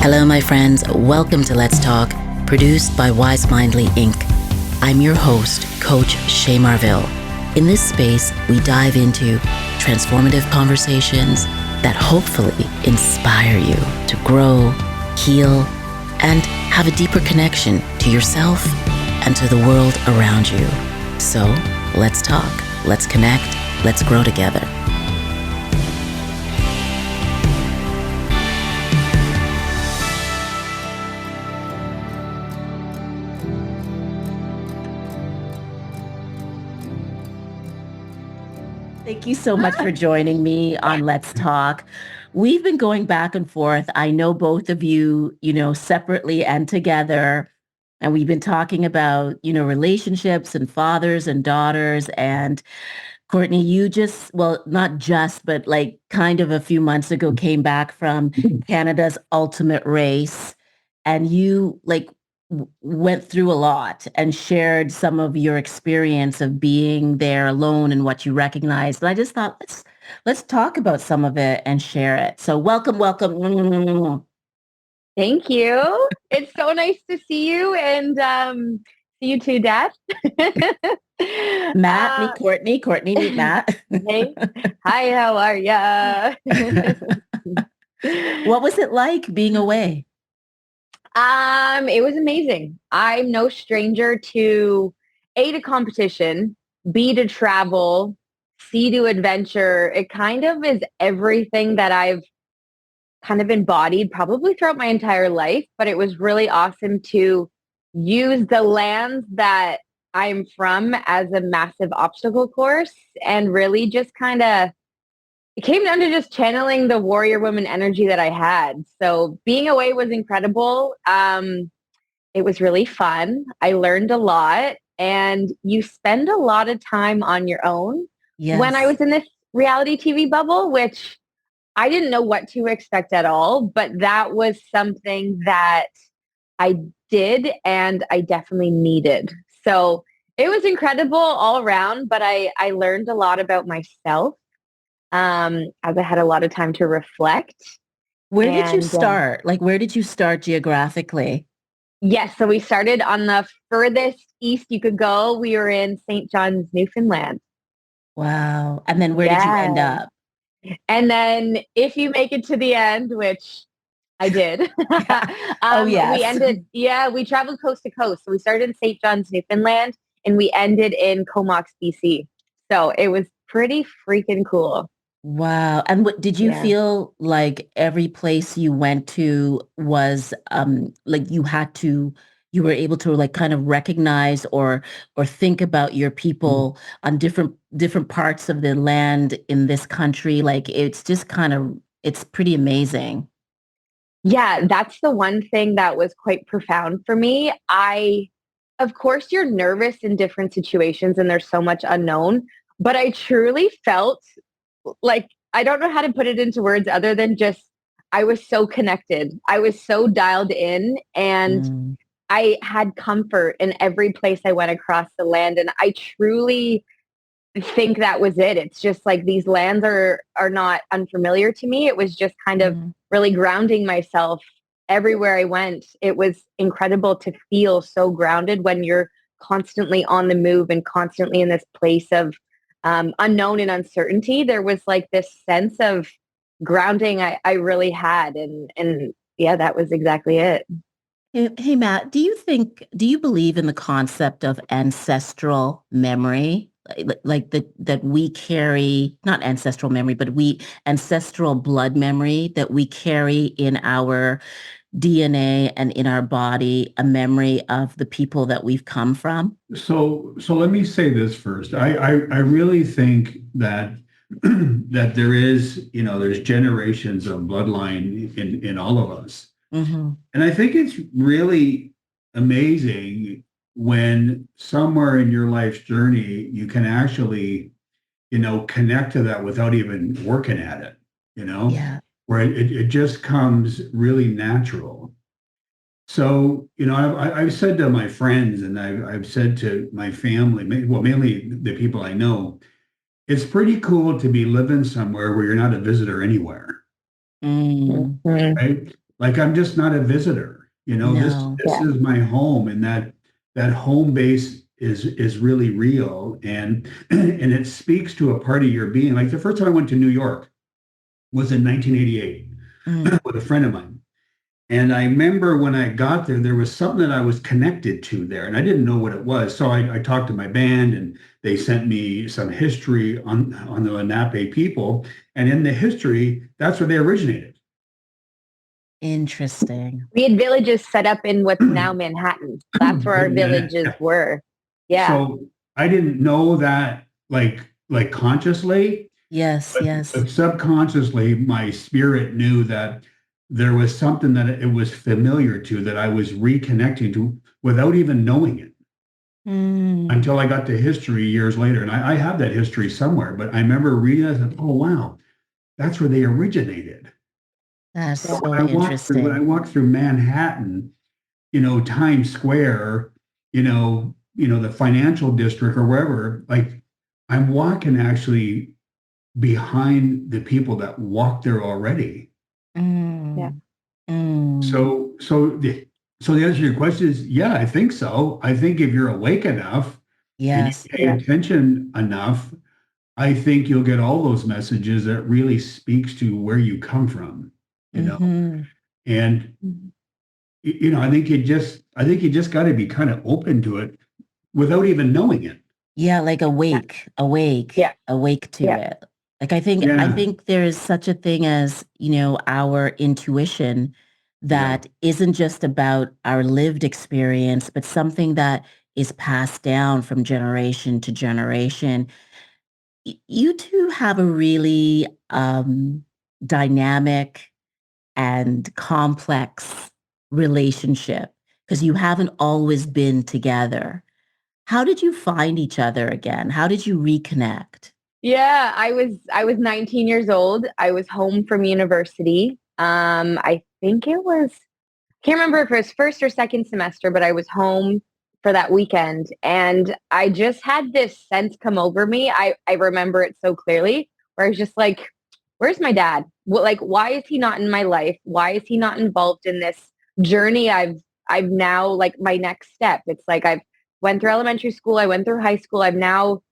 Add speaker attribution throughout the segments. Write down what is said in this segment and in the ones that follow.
Speaker 1: Hello, my friends. Welcome to Let's Talk, produced by Wise Mindly Inc. I'm your host, Coach Shay Marville. In this space, we dive into transformative conversations that hopefully inspire you to grow, heal, and have a deeper connection to yourself and to the world around you. So, let's talk, let's connect, let's grow together. Thank you so much for joining me on Let's Talk. We've been going back and forth. I know both of you, separately and together. And we've been talking about, relationships and fathers and daughters. And Courtney, you just, well, not just, but like kind of a few months ago came back from Canada's ultimate race. And you went through a lot and shared some of your experience of being there alone and what you recognized. And I just thought, let's talk about some of it and share it. So welcome.
Speaker 2: Thank you. It's so nice to see you and see you too, Dad.
Speaker 1: Matt, meet Courtney. Courtney, meet Matt.
Speaker 2: Hey. Hi, how are ya?
Speaker 1: What was it like being away?
Speaker 2: It was amazing. I'm no stranger to A, to competition, B, to travel, C, to adventure. It kind of is everything that I've kind of embodied probably throughout my entire life, but it was really awesome to use the lands that I'm from as a massive obstacle course and really just kind of it came down to just channeling the warrior woman energy that I had. So being away was incredible. It was really fun. I learned a lot and you spend a lot of time on your own.
Speaker 1: Yes.
Speaker 2: When I was in this reality TV bubble, which I didn't know what to expect at all, but that was something that I did and I definitely needed. So it was incredible all around, but I learned a lot about myself as I had a lot of time to reflect.
Speaker 1: Where did you start? Where did you start geographically?
Speaker 2: Yes, so we started on the furthest east you could go. We were in St. John's, Newfoundland.
Speaker 1: Wow. And then where did you end up?
Speaker 2: And then if you make it to the end, which I did.
Speaker 1: Oh, yes.
Speaker 2: We traveled coast to coast. So we started in St. John's, Newfoundland, and we ended in Comox, BC. So it was pretty freaking cool.
Speaker 1: Wow. And what did you feel like every place you went to was like you were able to like kind of recognize or think about your people on different parts of the land in this country? Like it's just it's pretty amazing.
Speaker 2: Yeah, that's the one thing that was quite profound for me. Of course, you're nervous in different situations and there's so much unknown, but I truly felt like, I don't know how to put it into words other than just, I was so connected. I was so dialed in and I had comfort in every place I went across the land. And I truly think that was it. It's just like these lands are not unfamiliar to me. It was just kind of really grounding myself everywhere I went. It was incredible to feel so grounded when you're constantly on the move and constantly in this place of unknown and uncertainty. There was like this sense of grounding I really had. And yeah, that was exactly it.
Speaker 1: Hey, Matt, do you believe in the concept of ancestral memory? Like that we carry, not ancestral memory, but ancestral blood memory that we carry in our DNA and in our body, a memory of the people that we've come from?
Speaker 3: So let me say this first. I really think that that there is, there's generations of bloodline in all of us.
Speaker 1: Mm-hmm.
Speaker 3: And I think it's really amazing when somewhere in your life's journey, you can actually, connect to that without even working at it,
Speaker 1: Yeah.
Speaker 3: where it just comes really natural. So, I've said to my friends and I've said to my family, well, mainly the people I know, it's pretty cool to be living somewhere where you're not a visitor anywhere.
Speaker 1: Mm.
Speaker 3: Right? like I'm just not a visitor. This
Speaker 1: No.
Speaker 3: this is my home, and that home base is really real, and and it speaks to a part of your being. Like the first time I went to New York was in 1988
Speaker 1: Mm.
Speaker 3: with a friend of mine. And I remember when I got there, there was something that I was connected to there, and I didn't know what it was. So I talked to my band, and they sent me some history on the Lenape people. And in the history, that's where they originated.
Speaker 1: Interesting.
Speaker 2: We had villages set up in what's now Manhattan. That's where our villages were. Yeah.
Speaker 3: So I didn't know that like consciously,
Speaker 1: Yes, yes.
Speaker 3: but subconsciously, my spirit knew that there was something that it was familiar to that I was reconnecting to without even knowing it
Speaker 1: Mm.
Speaker 3: until I got to history years later. And I have that history somewhere, but I remember reading it and, oh, wow, that's where they originated.
Speaker 1: That's
Speaker 3: So
Speaker 1: so
Speaker 3: when I
Speaker 1: interesting.
Speaker 3: walked through Manhattan, Times Square, the financial district or wherever, like I'm walking actually behind the people that walk there already.
Speaker 2: Yeah.
Speaker 1: Mm. Mm.
Speaker 3: So the answer to your question is, yeah, I think so. I think if you're awake enough and you
Speaker 1: Yes.
Speaker 3: pay attention enough, I think you'll get all those messages that really speaks to where you come from,
Speaker 1: Mm-hmm.
Speaker 3: and I think you just got to be kind of open to it without even knowing it.
Speaker 1: Yeah, like
Speaker 2: Yeah.
Speaker 1: awake,
Speaker 2: Yeah.
Speaker 1: awake to
Speaker 2: Yeah.
Speaker 1: it. Like I
Speaker 3: Yeah,
Speaker 1: think there is such a thing as, our intuition
Speaker 3: yeah,
Speaker 1: that isn't just about our lived experience, but something that is passed down from generation to generation. You two have a really dynamic and complex relationship because you haven't always been together. How did you find each other again? How did you reconnect?
Speaker 2: Yeah, I was 19 years old. I was home from university. I think it was can't remember if it was first or second semester, but I was home for that weekend and I just had this sense come over me. I remember it so clearly where I was just like, where's my dad? Like, why is he not in my life? Why is he not involved in this journey I've now like my next step? It's like I've went through elementary school, I went through high school. I've now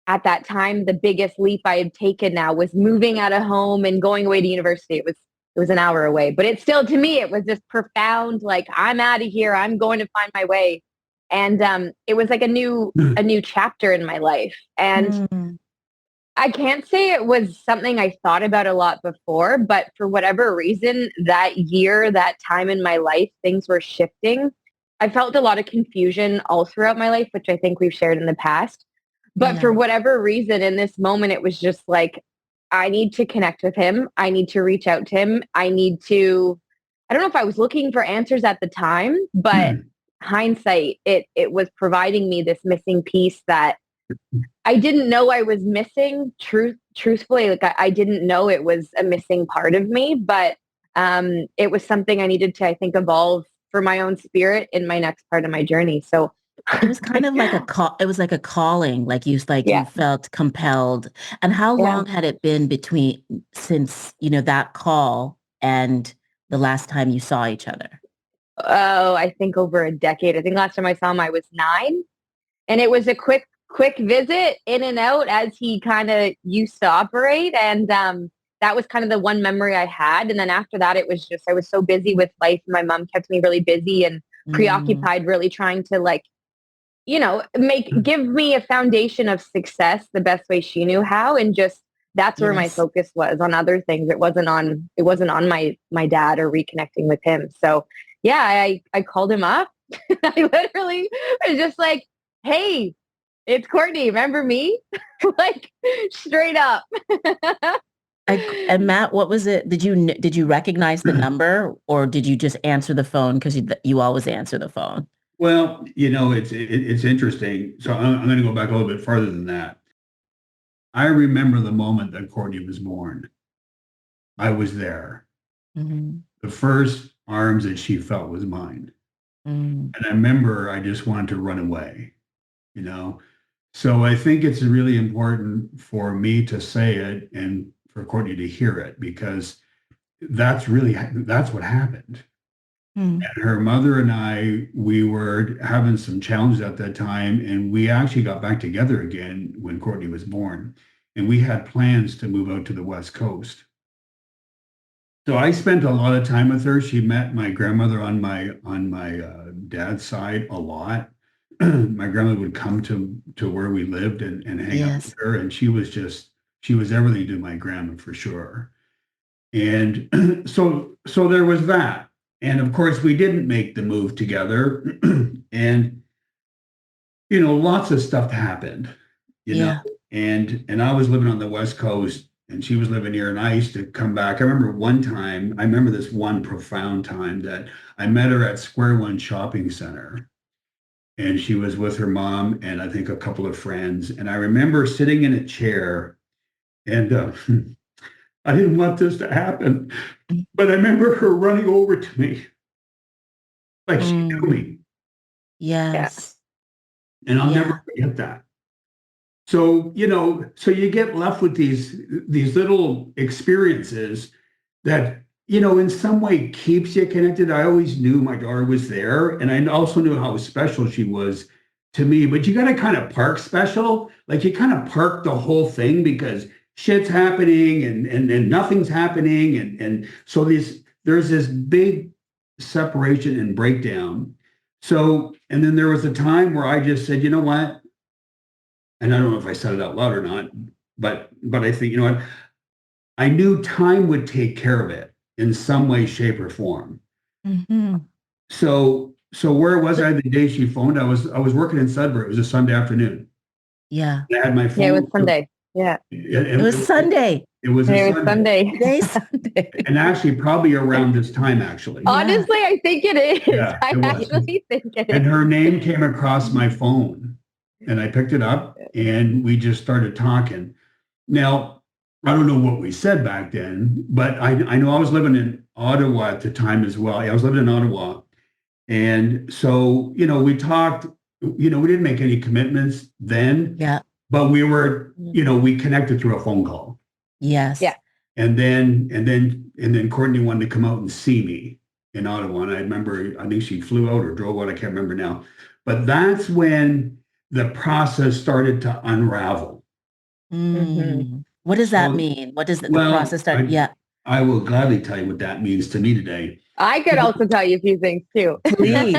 Speaker 2: at that time the biggest leap I had taken now was moving out of home and going away to university. It was an hour away, but it still, to me, it was this profound, like, I'm out of here. I'm going to find my way. And it was like a new chapter in my life. And
Speaker 1: Mm.
Speaker 2: I can't say it was something I thought about a lot before, but for whatever reason, that year, that time in my life, things were shifting. I felt a lot of confusion all throughout my life, which I think we've shared in the past. But
Speaker 1: Yeah.
Speaker 2: for whatever reason, in this moment, it was just like, I need to connect with him. I need to reach out to him. I don't know if I was looking for answers at the time, but hindsight, it was providing me this missing piece that I didn't know I was missing. Truthfully, like I didn't know it was a missing part of me, but it was something I needed to, I think, evolve for my own spirit in my next part of my journey. So,
Speaker 1: It was kind of like a call. It was like a calling, like you
Speaker 2: yeah,
Speaker 1: felt compelled. And how
Speaker 2: yeah.
Speaker 1: long had it been since, that call and the last time you saw each other?
Speaker 2: Oh, I think over a decade. I think last time I saw him, I was 9, and it was a quick visit in and out as he kind of used to operate, and that was kind of the one memory I had. And then after that, it was just I was so busy with life. My mom kept me really busy and
Speaker 1: Mm.
Speaker 2: preoccupied, really trying to like give me a foundation of success the best way she knew how, and just that's where my
Speaker 1: Yes.
Speaker 2: focus was on other things. It wasn't on my dad or reconnecting with him. So yeah, I called him up. I literally was just like, hey, it's Courtney, remember me? Like straight up.
Speaker 1: And Matt, what was it? Did you recognize the number or did you just answer the phone because you always answer the phone?
Speaker 3: Well, it's interesting. So I'm going to go back a little bit farther than that. I remember the moment that Courtney was born. I was there.
Speaker 1: Mhm.
Speaker 3: The first arms that she felt was mine.
Speaker 1: Mm.
Speaker 3: And I remember I just wanted to run away, you know. So I think it's really important for me to say it and for Courtney to hear it because that's what happened.
Speaker 1: Mm.
Speaker 3: And her mother and I, we were having some challenges at that time, and we actually got back together again when Courtney was born. And we had plans to move out to the West Coast. So I spent a lot of time with her. She met my grandmother on my dad's side a lot. My grandmother would come to where we lived and hang out with
Speaker 1: Yes.
Speaker 3: her, and she was everything to my grandma for sure. And so there was that. And of course, we didn't make the move together. And lots of stuff happened, you know.
Speaker 1: Yeah.
Speaker 3: And I was living on the West Coast, and she was living here, and I used to come back. I remember this one profound time that I met her at Square One Shopping Center, and she was with her mom and I think a couple of friends. And I remember sitting in a chair, and I didn't want this to happen, but I remember her running over to me like she knew me,
Speaker 1: Yes.
Speaker 3: and I'll
Speaker 1: Yeah.
Speaker 3: never forget that. So, so you get left with these little experiences that, in some way keeps you connected. I always knew my daughter was there, and I also knew how special she was to me, but you got to kind of park special. Like, you kind of park the whole thing because shit's happening and nothing's happening. And so there's this big separation and breakdown. So, and then there was a time where I just said, you know what? And I don't know if I said it out loud or not, but I think, what? I knew time would take care of it in some way, shape, or form.
Speaker 1: Mm-hmm.
Speaker 3: So where was I the day she phoned? I was working in Sudbury. It was a Sunday afternoon.
Speaker 1: Yeah.
Speaker 3: I had my phone.
Speaker 2: Yeah, it was Sunday. Yeah.
Speaker 1: It was Sunday.
Speaker 3: It was a
Speaker 2: It was Sunday.
Speaker 1: Today's Sunday.
Speaker 3: And actually probably around this time, actually.
Speaker 2: Honestly, I think it is.
Speaker 3: Yeah,
Speaker 2: I
Speaker 3: it was.
Speaker 2: actually think it is.
Speaker 3: And her name came across my phone, and I picked it up, and we just started talking. Now, I don't know what we said back then, but I know I was living in Ottawa at the time as well. I was living in Ottawa. And so, we talked, we didn't make any commitments then,
Speaker 1: Yeah.
Speaker 3: but we were, we connected through a phone call.
Speaker 1: Yes.
Speaker 2: Yeah.
Speaker 3: And then Courtney wanted to come out and see me in Ottawa. And I remember, I think she flew out or drove out, I can't remember now. But that's when the process started to unravel.
Speaker 1: Mm-hmm. What does that mean? What does the process start?
Speaker 3: I will gladly tell you what that means to me today.
Speaker 2: I could also tell you a few things too.
Speaker 1: Please.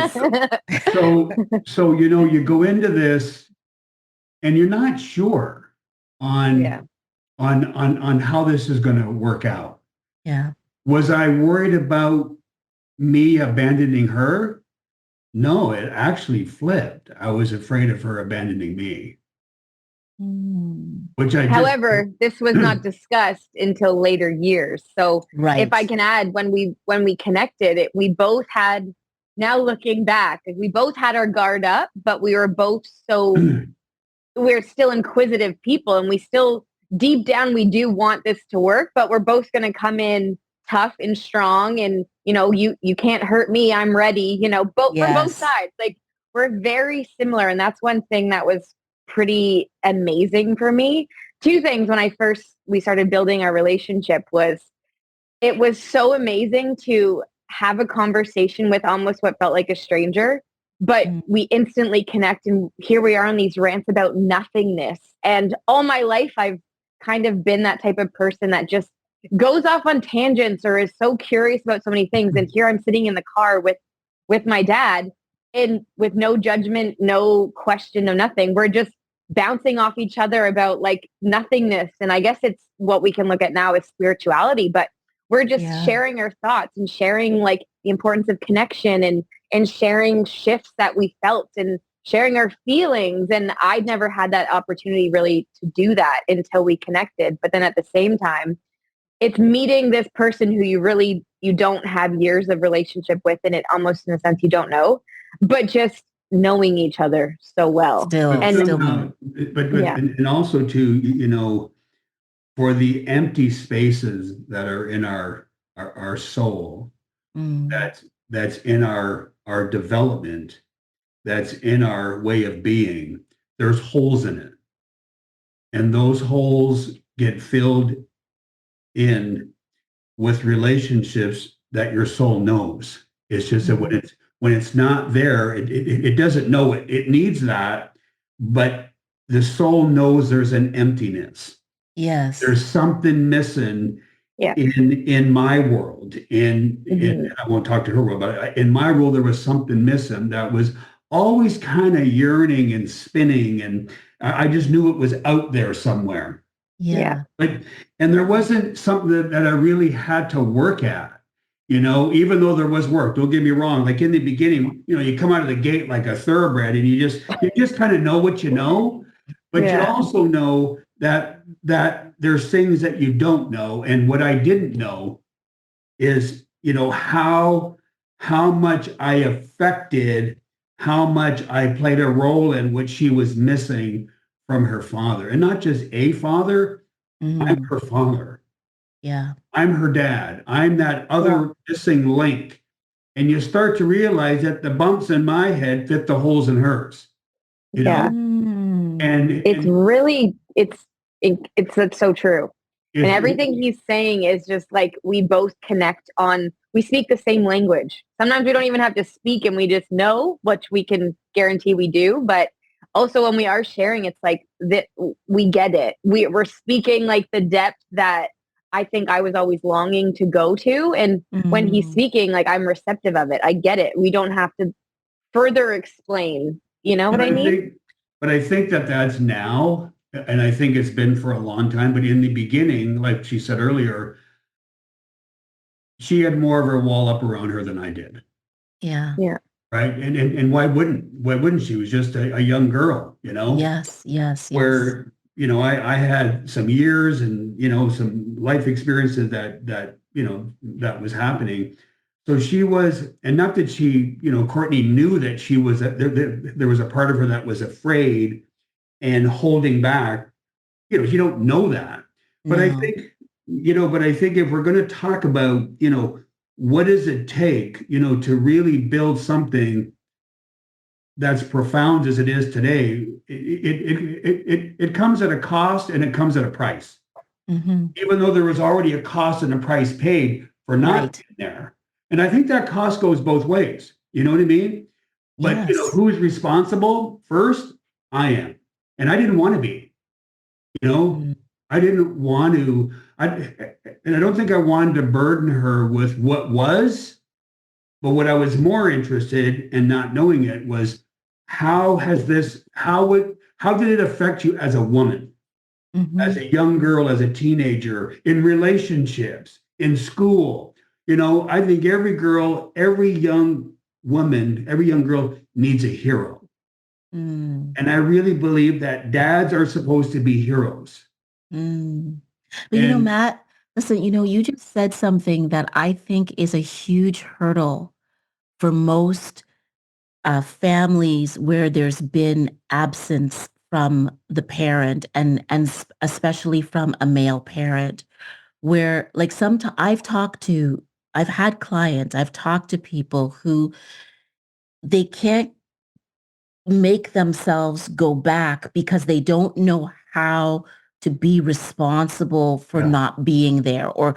Speaker 3: So you go into this and you're not sure on how this is going to work out.
Speaker 1: Yeah.
Speaker 3: Was I worried about me abandoning her? No, it actually flipped. I was afraid of her abandoning me.
Speaker 2: However, this was not discussed until later years. So if I can add, when we connected, we both had, now looking back, we both had our guard up, but we were both we're still inquisitive people, and we still, deep down, we do want this to work, but we're both going to come in tough and strong, and you can't hurt me, I'm ready, from both sides. Like, we're very similar, and that's one thing that was pretty amazing for me. Two things when we started building our relationship was, it was so amazing to have a conversation with almost what felt like a stranger, but we instantly connect, and here we are on these rants about nothingness. And all my life, I've kind of been that type of person that just goes off on tangents or is so curious about so many things. And here I'm sitting in the car with my dad, and with no judgment, no question, no nothing. We're just bouncing off each other about like nothingness. And I guess it's what we can look at now as spirituality, but we're just sharing our thoughts and sharing like the importance of connection and sharing shifts that we felt and sharing our feelings. And I'd never had that opportunity really to do that until we connected. But then at the same time, it's meeting this person who you don't have years of relationship with, and it almost in a sense you don't know, but just knowing each other so well.
Speaker 3: And also too, for the empty spaces that are in our soul, that's in our development, that's in our way of being, there's holes in it. And those holes get filled in with relationships that your soul knows. It's just that when it's not there, it doesn't know it. It needs that, but the soul knows there's an emptiness.
Speaker 1: Yes.
Speaker 3: There's something missing
Speaker 2: Yeah.
Speaker 3: in my world. In I won't talk to her world, but in my world, there was something missing that was always kind of yearning and spinning, and I just knew it was out there somewhere.
Speaker 1: Yeah.
Speaker 3: And there wasn't something that I really had to work at, even though there was work. Don't get me wrong. Like in the beginning, you come out of the gate like a thoroughbred, and you just kind of know what you know, but you also know that there's things that you don't know. And what I didn't know is, how much I affected, how much I played a role in what she was missing from her father. And not just a father, I'm her father.
Speaker 1: Yeah.
Speaker 3: I'm her dad. I'm that other missing link. And you start to realize that the bumps in my head fit the holes in hers. You know? And
Speaker 2: it's really, it's so true. And everything he's saying is just like, we both connect on, we speak the same language. Sometimes we don't even have to speak and we just know, which we can guarantee we do. But also when we are sharing, it's like that we get it. We're speaking like the depth that I think I was always longing to go to. And when he's speaking, like I'm receptive of it. I get it. We don't have to further explain. You know what I mean?
Speaker 3: But I think that that's now, and I think it's been for a long time, but in the beginning, like she said earlier, she had more of her wall up around her than I did.
Speaker 1: Yeah.
Speaker 2: Yeah.
Speaker 3: Right. And why wouldn't she? She was just a young girl,
Speaker 1: Yes.
Speaker 3: Where, I had some years and, some life experiences that was happening. So she was, and not that she, Courtney knew that she was, there was a part of her that was afraid and holding back. You don't know that. But I think, if we're going to talk about, what does it take, to really build something that's profound as it is today, it comes at a cost and it comes at a price. Even though there was already a cost and a price paid for not being there. And I think that cost goes both ways. You know what I mean? But who's responsible? First, I am. And I didn't want to be. I didn't want to, and I don't think I wanted to burden her with what was, but what I was more interested in not knowing it was how did it affect you as a woman, as a young girl, as a teenager, in relationships, in school? I think every girl, every young woman, every young girl needs a hero. And I really believe that dads are supposed to be heroes.
Speaker 1: But Matt, listen, you just said something that I think is a huge hurdle for most families where there's been absence from the parent and especially from a male parent, where like I've had clients, I've talked to people who they can't make themselves go back because they don't know how to be responsible for not being there or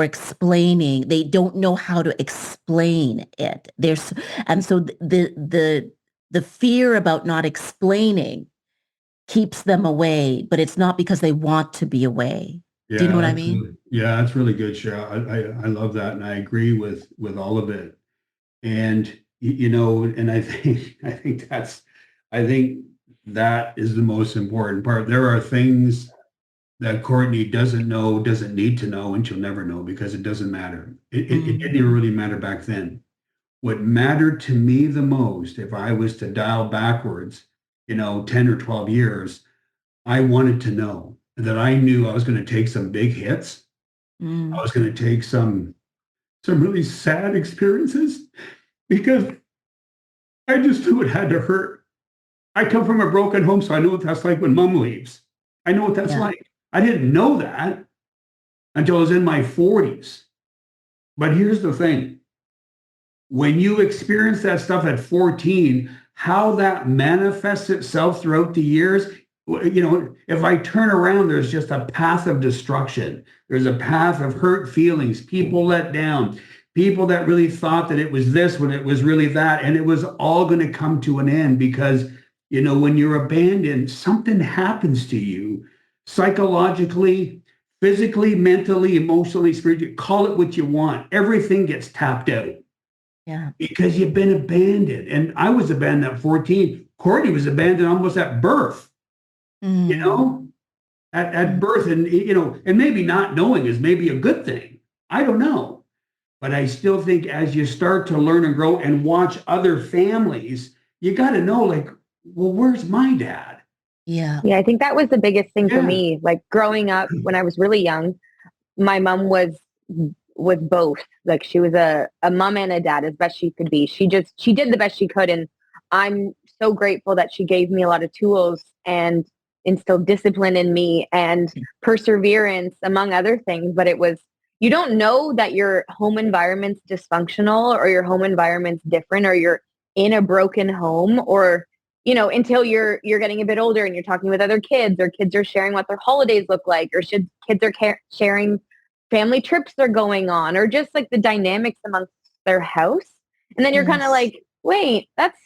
Speaker 1: explaining. They don't know how to explain it. And so the fear about not explaining keeps them away, but it's not because they want to be away. Do you know what I mean?
Speaker 3: Yeah, that's really good, Cheryl. I love that, and I agree with all of it. And and I think that is the most important part. There are things that Courtney doesn't need to know, and she'll never know because it doesn't matter. It didn't even really matter back then. What mattered to me the most, if I was to dial backwards, 10 or 12 years, I wanted to know that I knew I was going to take some big hits. I was going to take some really sad experiences because I just knew it had to hurt. I come from a broken home, so I know what that's like when mom leaves. I know what that's like. I didn't know that until I was in my 40s. But here's the thing. When you experience that stuff at 14, how that manifests itself throughout the years, if I turn around, there's just a path of destruction. There's a path of hurt feelings, people let down, people that really thought that it was this when it was really that. And it was all going to come to an end because, when you're abandoned, something happens to you psychologically, physically, mentally, emotionally, spiritually, call it what you want. Everything gets tapped out.
Speaker 1: Yeah.
Speaker 3: Because you've been abandoned. And I was abandoned at 14. Courtney was abandoned almost at birth. At birth, and and maybe not knowing is maybe a good thing. I don't know. But I still think as you start to learn and grow and watch other families, you got to know, like, well, where's my dad?
Speaker 1: Yeah.
Speaker 2: Yeah, I think that was the biggest thing for me. Like growing up when I was really young, my mom was both. Like she was a mom and a dad as best she could be. She did the best she could. And I'm so grateful that she gave me a lot of tools and instilled discipline in me and perseverance, among other things. But you don't know that your home environment's dysfunctional or your home environment's different or you're in a broken home or, until you're getting a bit older and you're talking with other kids or kids are sharing what their holidays look like or kids are sharing family trips they're going on or just like the dynamics amongst their house. And then you're kind of like, wait, that's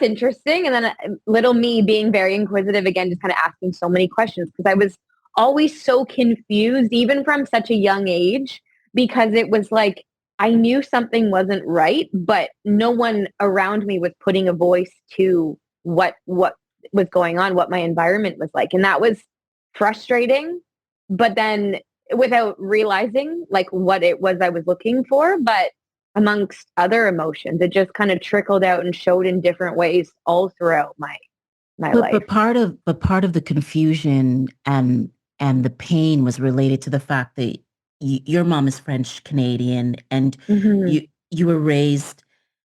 Speaker 2: interesting. And then little me being very inquisitive again, just kind of asking so many questions because I was always so confused, even from such a young age, because it was like, I knew something wasn't right, but no one around me was putting a voice to what was going on, what my environment was like. And that was frustrating, but then without realizing like what it was I was looking for, but amongst other emotions, it just kind of trickled out and showed in different ways all throughout my life.
Speaker 1: But part of the confusion and the pain was related to the fact that your mom is French Canadian and you were raised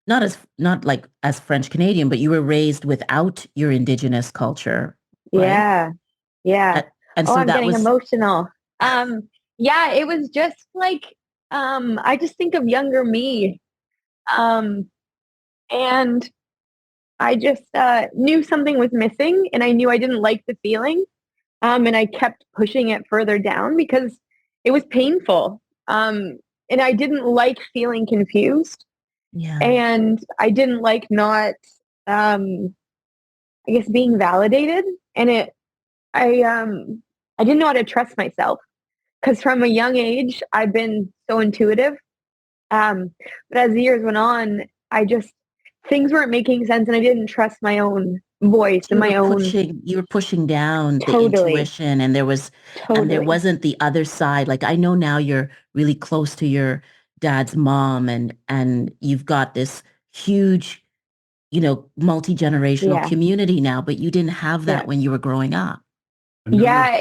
Speaker 1: not like as French Canadian, but you were raised without your Indigenous culture. Right?
Speaker 2: Yeah.
Speaker 1: And so
Speaker 2: I'm
Speaker 1: that
Speaker 2: getting
Speaker 1: was
Speaker 2: emotional. Yeah, it was just like, I just think of younger me. And I just knew something was missing and I knew I didn't like the feeling. And I kept pushing it further down because it was painful. And I didn't like feeling confused.
Speaker 1: Yeah.
Speaker 2: And I didn't like not, I guess, being validated. And I didn't know how to trust myself because from a young age, I've been so intuitive. But as the years went on, things weren't making sense and I didn't trust my own voice and my own.
Speaker 1: You were pushing down the
Speaker 2: Totally.
Speaker 1: intuition and there wasn't the other side. Like I know now you're really close to your dad's mom and you've got this huge, multi-generational community now, but you didn't have that when you were growing up.
Speaker 2: Yeah,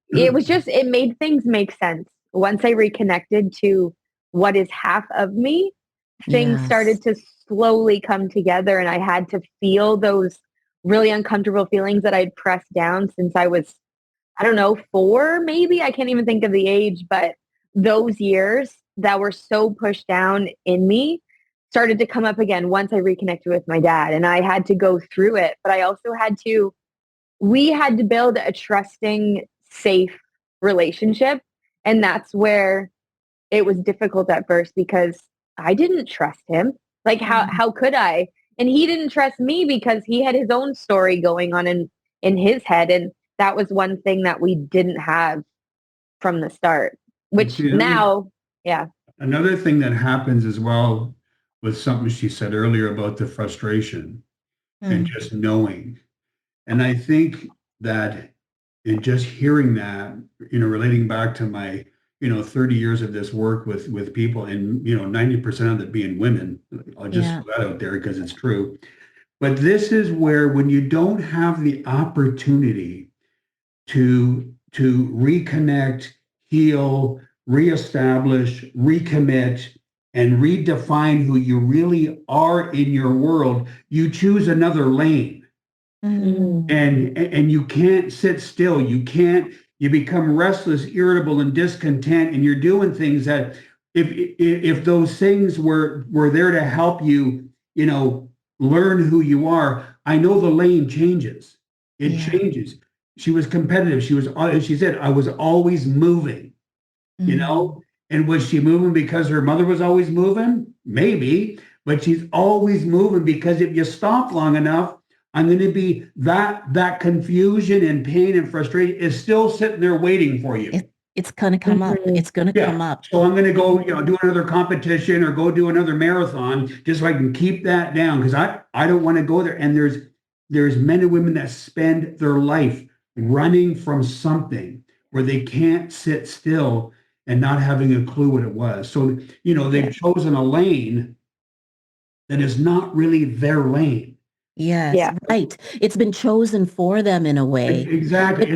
Speaker 2: it was just, it made things make sense. Once I reconnected to what is half of me, things started to slowly come together and I had to feel those really uncomfortable feelings that I'd pressed down since I was, I don't know, 4 maybe. I can't even think of the age, but those years that were so pushed down in me started to come up again once I reconnected with my dad and I had to go through it. But I also we had to build a trusting, safe relationship. And that's where it was difficult at first because I didn't trust him. Like how could I? And he didn't trust me because he had his own story going on in his head. And that was one thing that we didn't have from the start, which now.
Speaker 3: Another thing that happens as well with something she said earlier about the frustration and just knowing. And I think that in just hearing that, relating back to my 30 years of this work with people and, 90% of it being women. I'll just throw that out there because it's true. But this is where when you don't have the opportunity to reconnect, heal, reestablish, recommit, and redefine who you really are in your world, you choose another lane. And you can't sit still. You become restless, irritable, and discontent, and you're doing things that if those things were there to help you, learn who you are, I know the lane changes. It
Speaker 1: Yeah.
Speaker 3: changes. She was competitive. She said, I was always moving, you know? And was she moving because her mother was always moving? Maybe, but she's always moving because if you stop long enough, I'm going to be that confusion and pain and frustration is still sitting there waiting for you.
Speaker 1: It's going to come up. It's going to come up.
Speaker 3: So I'm going to go, do another competition or go do another marathon just so I can keep that down because I don't want to go there. And there's men and women that spend their life running from something where they can't sit still and not having a clue what it was. So, they've chosen a lane that is not really their lane.
Speaker 1: Yes,
Speaker 2: Yeah.
Speaker 1: right. It's been chosen for them in a way.
Speaker 3: Exactly.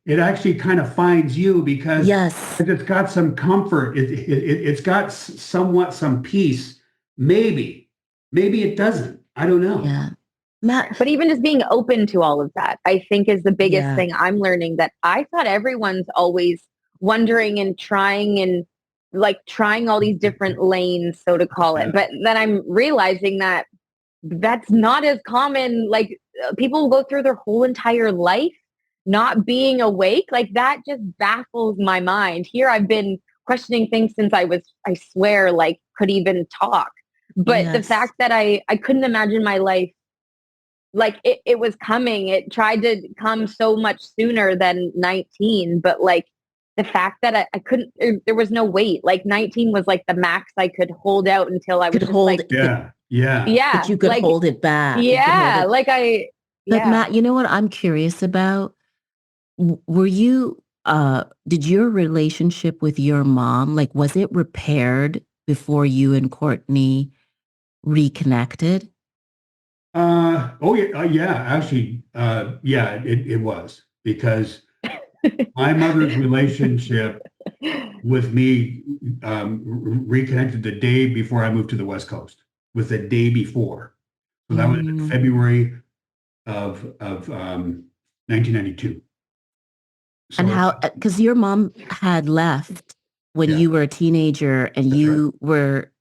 Speaker 3: It actually kind of finds you because
Speaker 1: Yes.
Speaker 3: it's got some comfort. It's got somewhat some peace. Maybe it doesn't. I don't know.
Speaker 1: Yeah. Matt,
Speaker 2: But even just being open to all of that, I think is the biggest
Speaker 1: Yeah.
Speaker 2: thing I'm learning, that I thought everyone's always wondering and trying all these different lanes, so to call it.
Speaker 3: Yeah.
Speaker 2: But then I'm realizing that that's not as common. Like people go through their whole entire life not being awake. Like that just baffles my mind. Here I've been questioning things since I swear, like could even talk. But the
Speaker 1: Yes.
Speaker 2: fact that I couldn't imagine my life like it was coming. It tried to come so much sooner than 19, but like the fact that I couldn't, there was no wait. Like 19 was like the max I could hold out until I was
Speaker 1: could
Speaker 2: just
Speaker 1: hold
Speaker 2: like,
Speaker 3: Yeah.
Speaker 2: yeah,
Speaker 1: but you could
Speaker 2: like,
Speaker 1: hold it back. You could hold
Speaker 2: yeah,
Speaker 1: it-
Speaker 2: like
Speaker 1: But
Speaker 2: yeah.
Speaker 1: Matt, you know what I'm curious about? Were you did your relationship with your mom, like was it repaired before you and Courtney reconnected?
Speaker 3: Oh yeah, actually, yeah, it was because my mother's relationship with me reconnected the day before I moved to the West Coast, with the day before. So that was in
Speaker 1: Mm.
Speaker 3: February of 1992. So
Speaker 1: And how, because your mom had left when
Speaker 3: Yeah.
Speaker 1: you were a teenager and
Speaker 3: That's
Speaker 1: you were,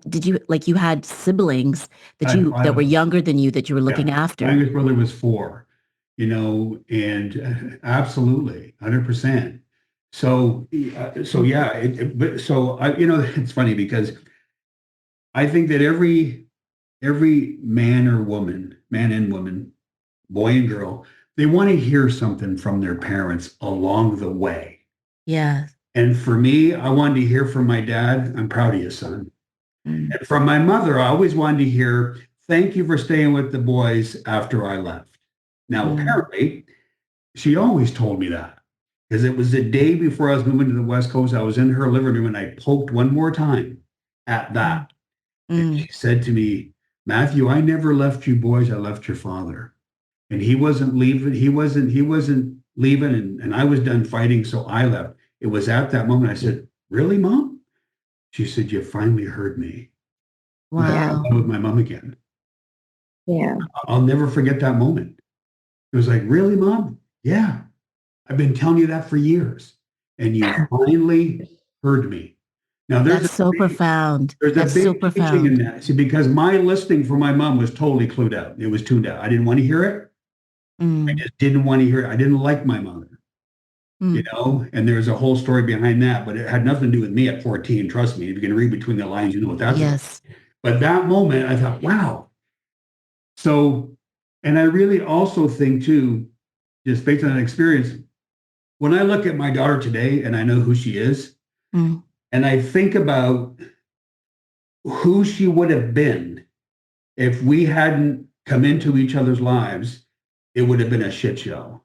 Speaker 1: did you, like you had siblings that were younger than you that you were looking
Speaker 3: My
Speaker 1: after?
Speaker 3: youngest brother was 4, and absolutely 100%. So yeah, but so it's funny because I think that every man and woman, boy and girl, they want to hear something from their parents along the way.
Speaker 1: Yeah.
Speaker 3: And for me, I wanted to hear from my dad, I'm proud of you, son.
Speaker 1: Mm.
Speaker 3: And from my mother, I always wanted to hear, thank you for staying with the boys after I left. Now, apparently, she always told me that because it was the day before I was moving to the West Coast. I was in her living room and I poked one more time at that. And she said to me, Matthew, I never left you boys. I left your father. And he wasn't leaving. He wasn't leaving. And I was done fighting. So I left. It was at that moment I said, really, Mom? She said, you finally heard me.
Speaker 1: Wow.
Speaker 3: I with my mom again.
Speaker 2: Yeah.
Speaker 3: I'll never forget that moment. It was like, really, Mom? Yeah. I've been telling you that for years. And you finally heard me. Now
Speaker 1: That's so profound.
Speaker 3: There's
Speaker 1: That's
Speaker 3: a
Speaker 1: so
Speaker 3: big teaching
Speaker 1: profound.
Speaker 3: in that. See, because my listening for my mom was totally clued out. It was tuned out. I didn't want to hear it. I just didn't want to hear it. I didn't like my mother, and there's a whole story behind that, but it had nothing to do with me at 14. Trust me, if you can read between the lines, you know what that's about.
Speaker 1: Yes.
Speaker 3: But that moment, I thought, wow. So, and I really also think too, just based on that experience, when I look at my daughter today and I know who she is, and I think about who she would have been if we hadn't come into each other's lives, it would have been a shit show.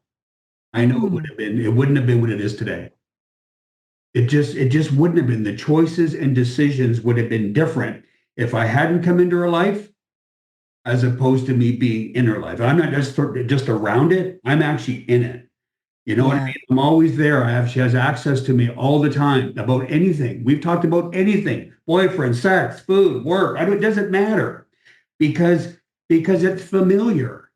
Speaker 3: I know it would have been. It wouldn't have been what it is today. It just wouldn't have been. The choices and decisions would have been different if I hadn't come into her life, as opposed to me being in her life. I'm not just around it. I'm actually in it. You know what I mean? I'm always there. She has access to me all the time about anything. We've talked about anything: boyfriend, sex, food, work. It doesn't matter because it's familiar.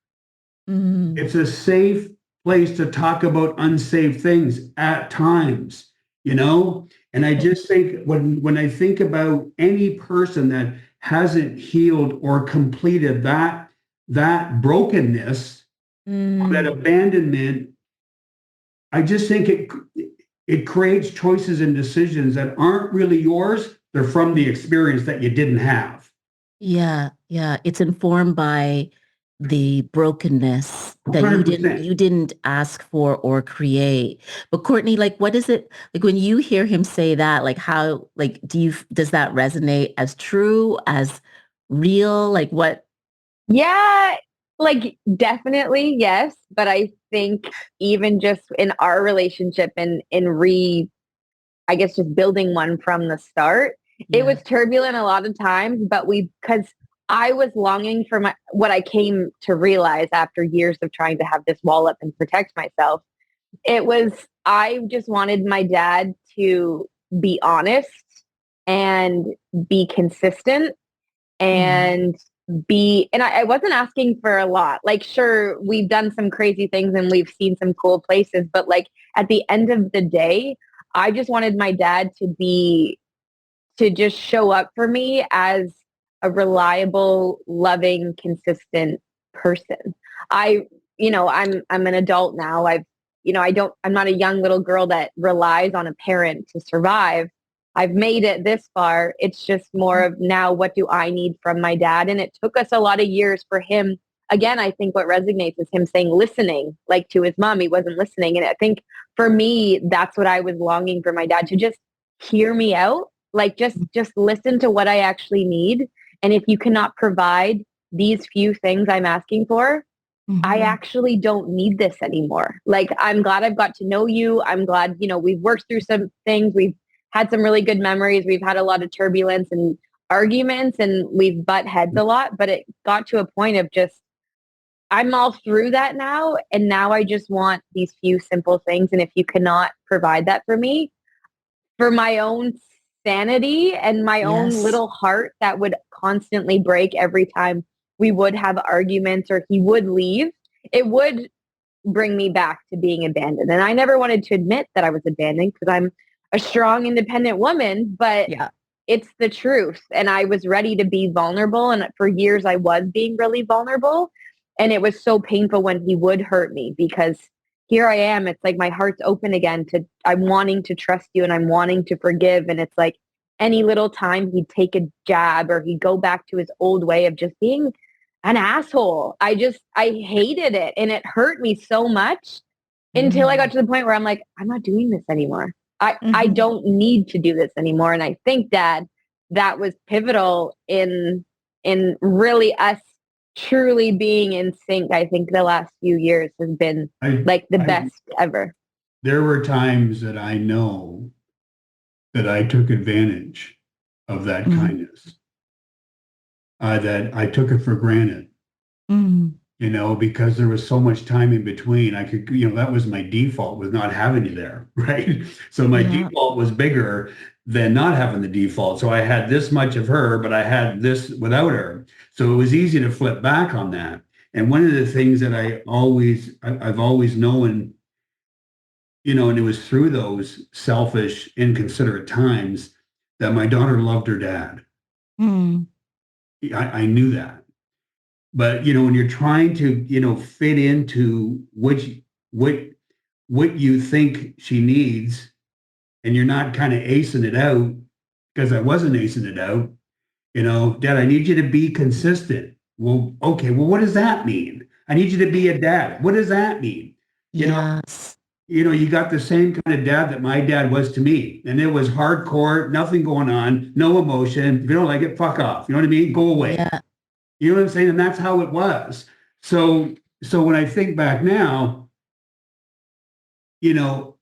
Speaker 3: It's a safe place to talk about unsafe things at times, And I just think when I think about any person that hasn't healed or completed that brokenness, That abandonment, I just think it creates choices and decisions that aren't really yours. They're from the experience that you didn't have.
Speaker 1: Yeah, yeah. It's informed by the brokenness that you didn't
Speaker 3: 100%.
Speaker 1: you didn't ask for or create. But Courtney, like what is it like when you hear him say that, like how like does that resonate as true, as real? Like what?
Speaker 2: Yeah, like definitely yes, but I think even just in our relationship and I guess just building one from the start, it
Speaker 1: Yeah.
Speaker 2: was turbulent a lot of times, but because I was longing for what I came to realize after years of trying to have this wall up and protect myself. I just wanted my dad to be honest and be consistent
Speaker 1: Yeah.
Speaker 2: and and I wasn't asking for a lot. Like, sure, we've done some crazy things and we've seen some cool places, but like at the end of the day, I just wanted my dad to just show up for me as a reliable, loving, consistent person. I, I'm an adult now. I'm not a young little girl that relies on a parent to survive. I've made it this far. It's just more of now, what do I need from my dad? And it took us a lot of years for him. Again, I think what resonates is him saying listening, like to his mom, he wasn't listening. And I think for me, that's what I was longing for my dad to just hear me out, like just listen to what I actually need. And if you cannot provide these few things I'm asking for, I
Speaker 1: Mhm.
Speaker 2: actually don't need this anymore. Like, I'm glad I've got to know you. I'm glad, we've worked through some things. We've had some really good memories. We've had a lot of turbulence and arguments and we've butt heads a lot, but it got to a point of just, I'm all through that now. And now I just want these few simple things. And if you cannot provide that for me, for my own sanity and my own
Speaker 1: Yes.
Speaker 2: little heart that would constantly break every time we would have arguments or he would leave, it would bring me back to being abandoned. And I never wanted to admit that I was abandoned because I'm a strong, independent woman, but
Speaker 1: Yeah.
Speaker 2: it's the truth. And I was ready to be vulnerable. And for years, I was being really vulnerable. And it was so painful when he would hurt me because here I am. It's like my heart's open again I'm wanting to trust you and I'm wanting to forgive. And it's like any little time he'd take a jab or he'd go back to his old way of just being an asshole. I hated it and it hurt me so much until I got
Speaker 1: Mm.
Speaker 2: to the point where I'm like, I'm not doing this anymore. I
Speaker 1: Mhm.
Speaker 2: don't need to do this anymore. And I think, Dad, that was pivotal in really us truly being in sync. I think the last few years has been
Speaker 3: I,
Speaker 2: like the
Speaker 3: I,
Speaker 2: best ever.
Speaker 3: there were times that I know that I took advantage of that
Speaker 1: Mhm.
Speaker 3: kindness, that I took it for granted,
Speaker 1: Mhm.
Speaker 3: because there was so much time in between. I could, that was my default, was not having you there, right? So my
Speaker 1: Yeah.
Speaker 3: default was bigger than not having the default. So I had this much of her, but I had this without her. So it was easy to flip back on that. And one of the things that I've always known, and it was through those selfish, inconsiderate times that my daughter loved her dad.
Speaker 1: Mm.
Speaker 3: I knew that. But when you're trying to, fit into what what you think she needs, and you're not kind of acing it out, because I wasn't acing it out, Dad, I need you to be consistent. Well, okay, well, what does that mean? I need you to be a dad. What does that mean? You know,
Speaker 1: Yes.
Speaker 3: you got the same kind of dad that my dad was to me. And it was hardcore, nothing going on, no emotion. If you don't like it, fuck off. You know what I mean? Go away.
Speaker 1: Yeah.
Speaker 3: You know what I'm saying? And that's how it was. So when I think back now,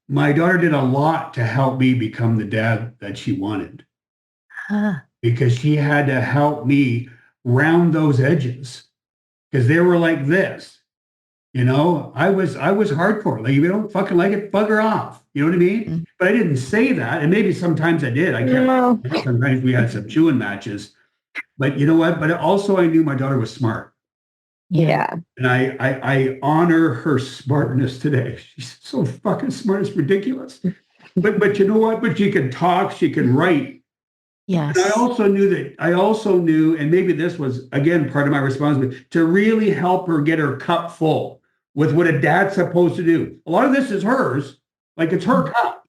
Speaker 3: my daughter did a lot to help me become the dad that she wanted,
Speaker 1: Ah.
Speaker 3: because she had to help me round those edges, because they were like this. I was hardcore. Like, if you don't fucking like it, bugger off. You know what I mean?
Speaker 1: Mm.
Speaker 3: But I didn't say that. And maybe sometimes I did. I can't.
Speaker 2: No.
Speaker 3: Sometimes we had some chewing matches. But you know what? But also I knew my daughter was smart.
Speaker 1: Yeah.
Speaker 2: Yeah.
Speaker 3: And I honor her smartness today. She's so fucking smart. It's ridiculous. But you know what? But she can talk. She can write. And
Speaker 1: Yes.
Speaker 3: I also knew, and maybe this was again part of my responsibility, to really help her get her cup full. with what a dad's supposed to do. A lot of this is hers, like it's her cup.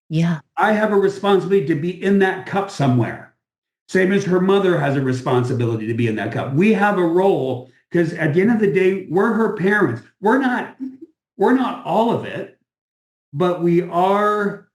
Speaker 1: Yeah.
Speaker 3: I have a responsibility to be in that cup somewhere. Same as her mother has a responsibility to be in that cup. We have a role because at the end of the day, we're her parents. We're not all of it, but we are.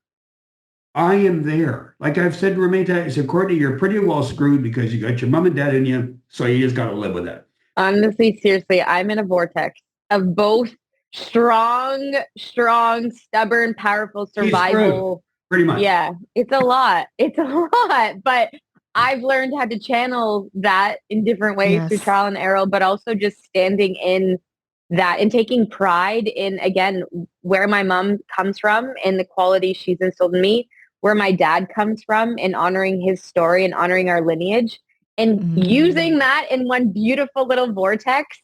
Speaker 3: I am there. Like I've said to her many times, I said, Courtney, you're pretty well screwed because you got your mom and dad in you, so you just got to live with it.
Speaker 2: Honestly, seriously, I'm in a vortex of both strong, stubborn, powerful survival.
Speaker 3: Pretty much.
Speaker 2: Yeah, it's a lot. It's a lot. But I've learned how to channel that in different ways through trial and error, but also just standing in that and taking pride in, again, where my mom comes from and the quality she's instilled in me, where my dad comes from and honoring his story and honoring our lineage and using that in one beautiful little vortex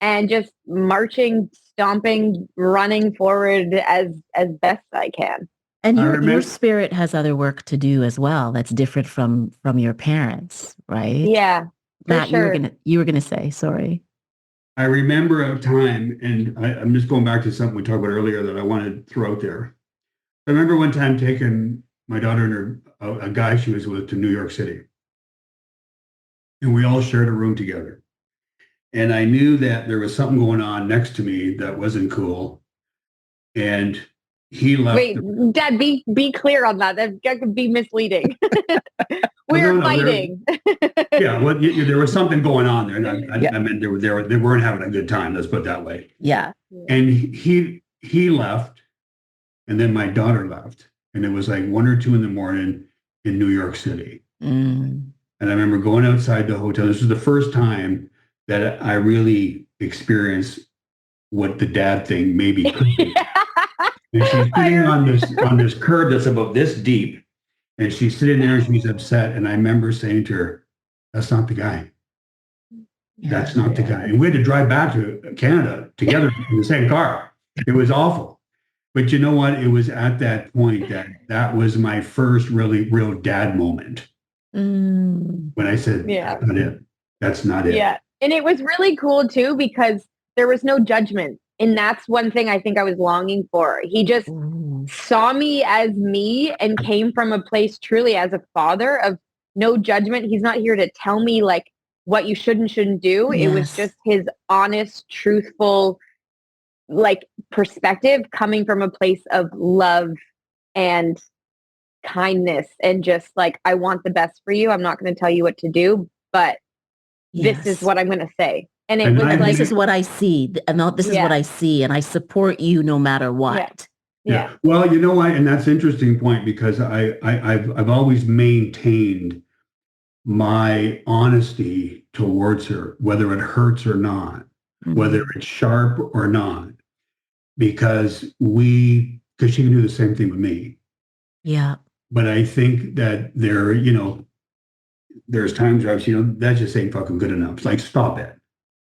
Speaker 2: and just marching, stomping, running forward as best I can.
Speaker 1: And your spirit has other work to do as well. That's different from your parents, right?
Speaker 2: Yeah,
Speaker 1: Matt,
Speaker 2: sure.
Speaker 1: you were gonna say, sorry.
Speaker 3: I remember a time, and I'm just going back to something we talked about earlier that I wanted to throw out there. I remember one time taking my daughter and a guy she was with to New York City. And we all shared a room together. And I knew that there was something going on next to me that wasn't cool. And he left.
Speaker 2: Wait, Dad, be clear on that. That could be misleading. We're fighting.
Speaker 3: Yeah, well, there was something going on there. And I meant they weren't having a good time. Let's put it that way.
Speaker 1: Yeah.
Speaker 3: And he left. And then my daughter left. And it was like 1 or 2 in the morning in New York City.
Speaker 1: Mm.
Speaker 3: And I remember going outside the hotel. This was the first time that I really experienced what the dad thing maybe could be. And she's sitting on this curb that's about this deep. And she's sitting there and she's upset. And I remember saying to her, that's not the guy. That's not the guy. And we had to drive back to Canada together in the same car. It was awful. But you know what? It was at that point that was my first really real dad moment. When I said, that's not it. That's not it.
Speaker 2: Yeah. And it was really cool too, because there was no judgment. And that's one thing I think I was longing for. He just saw me as me and came from a place truly as a father of no judgment. He's not here to tell me like what you should and shouldn't do. Yes. It was just his honest, truthful, like perspective coming from a place of love and kindness and just like, I want the best for you. I'm not going to tell you what to do, but this is what I'm going to say. And it was like,
Speaker 1: this is what I see. And this is what I see. And I support you no matter what.
Speaker 3: Yeah. Well, you know what? And that's an interesting point because I've always maintained my honesty towards her, whether it hurts or not, whether it's sharp or not, because she can do the same thing with me.
Speaker 1: Yeah.
Speaker 3: But I think that there's times where I've seen, that just ain't fucking good enough. It's like, stop it.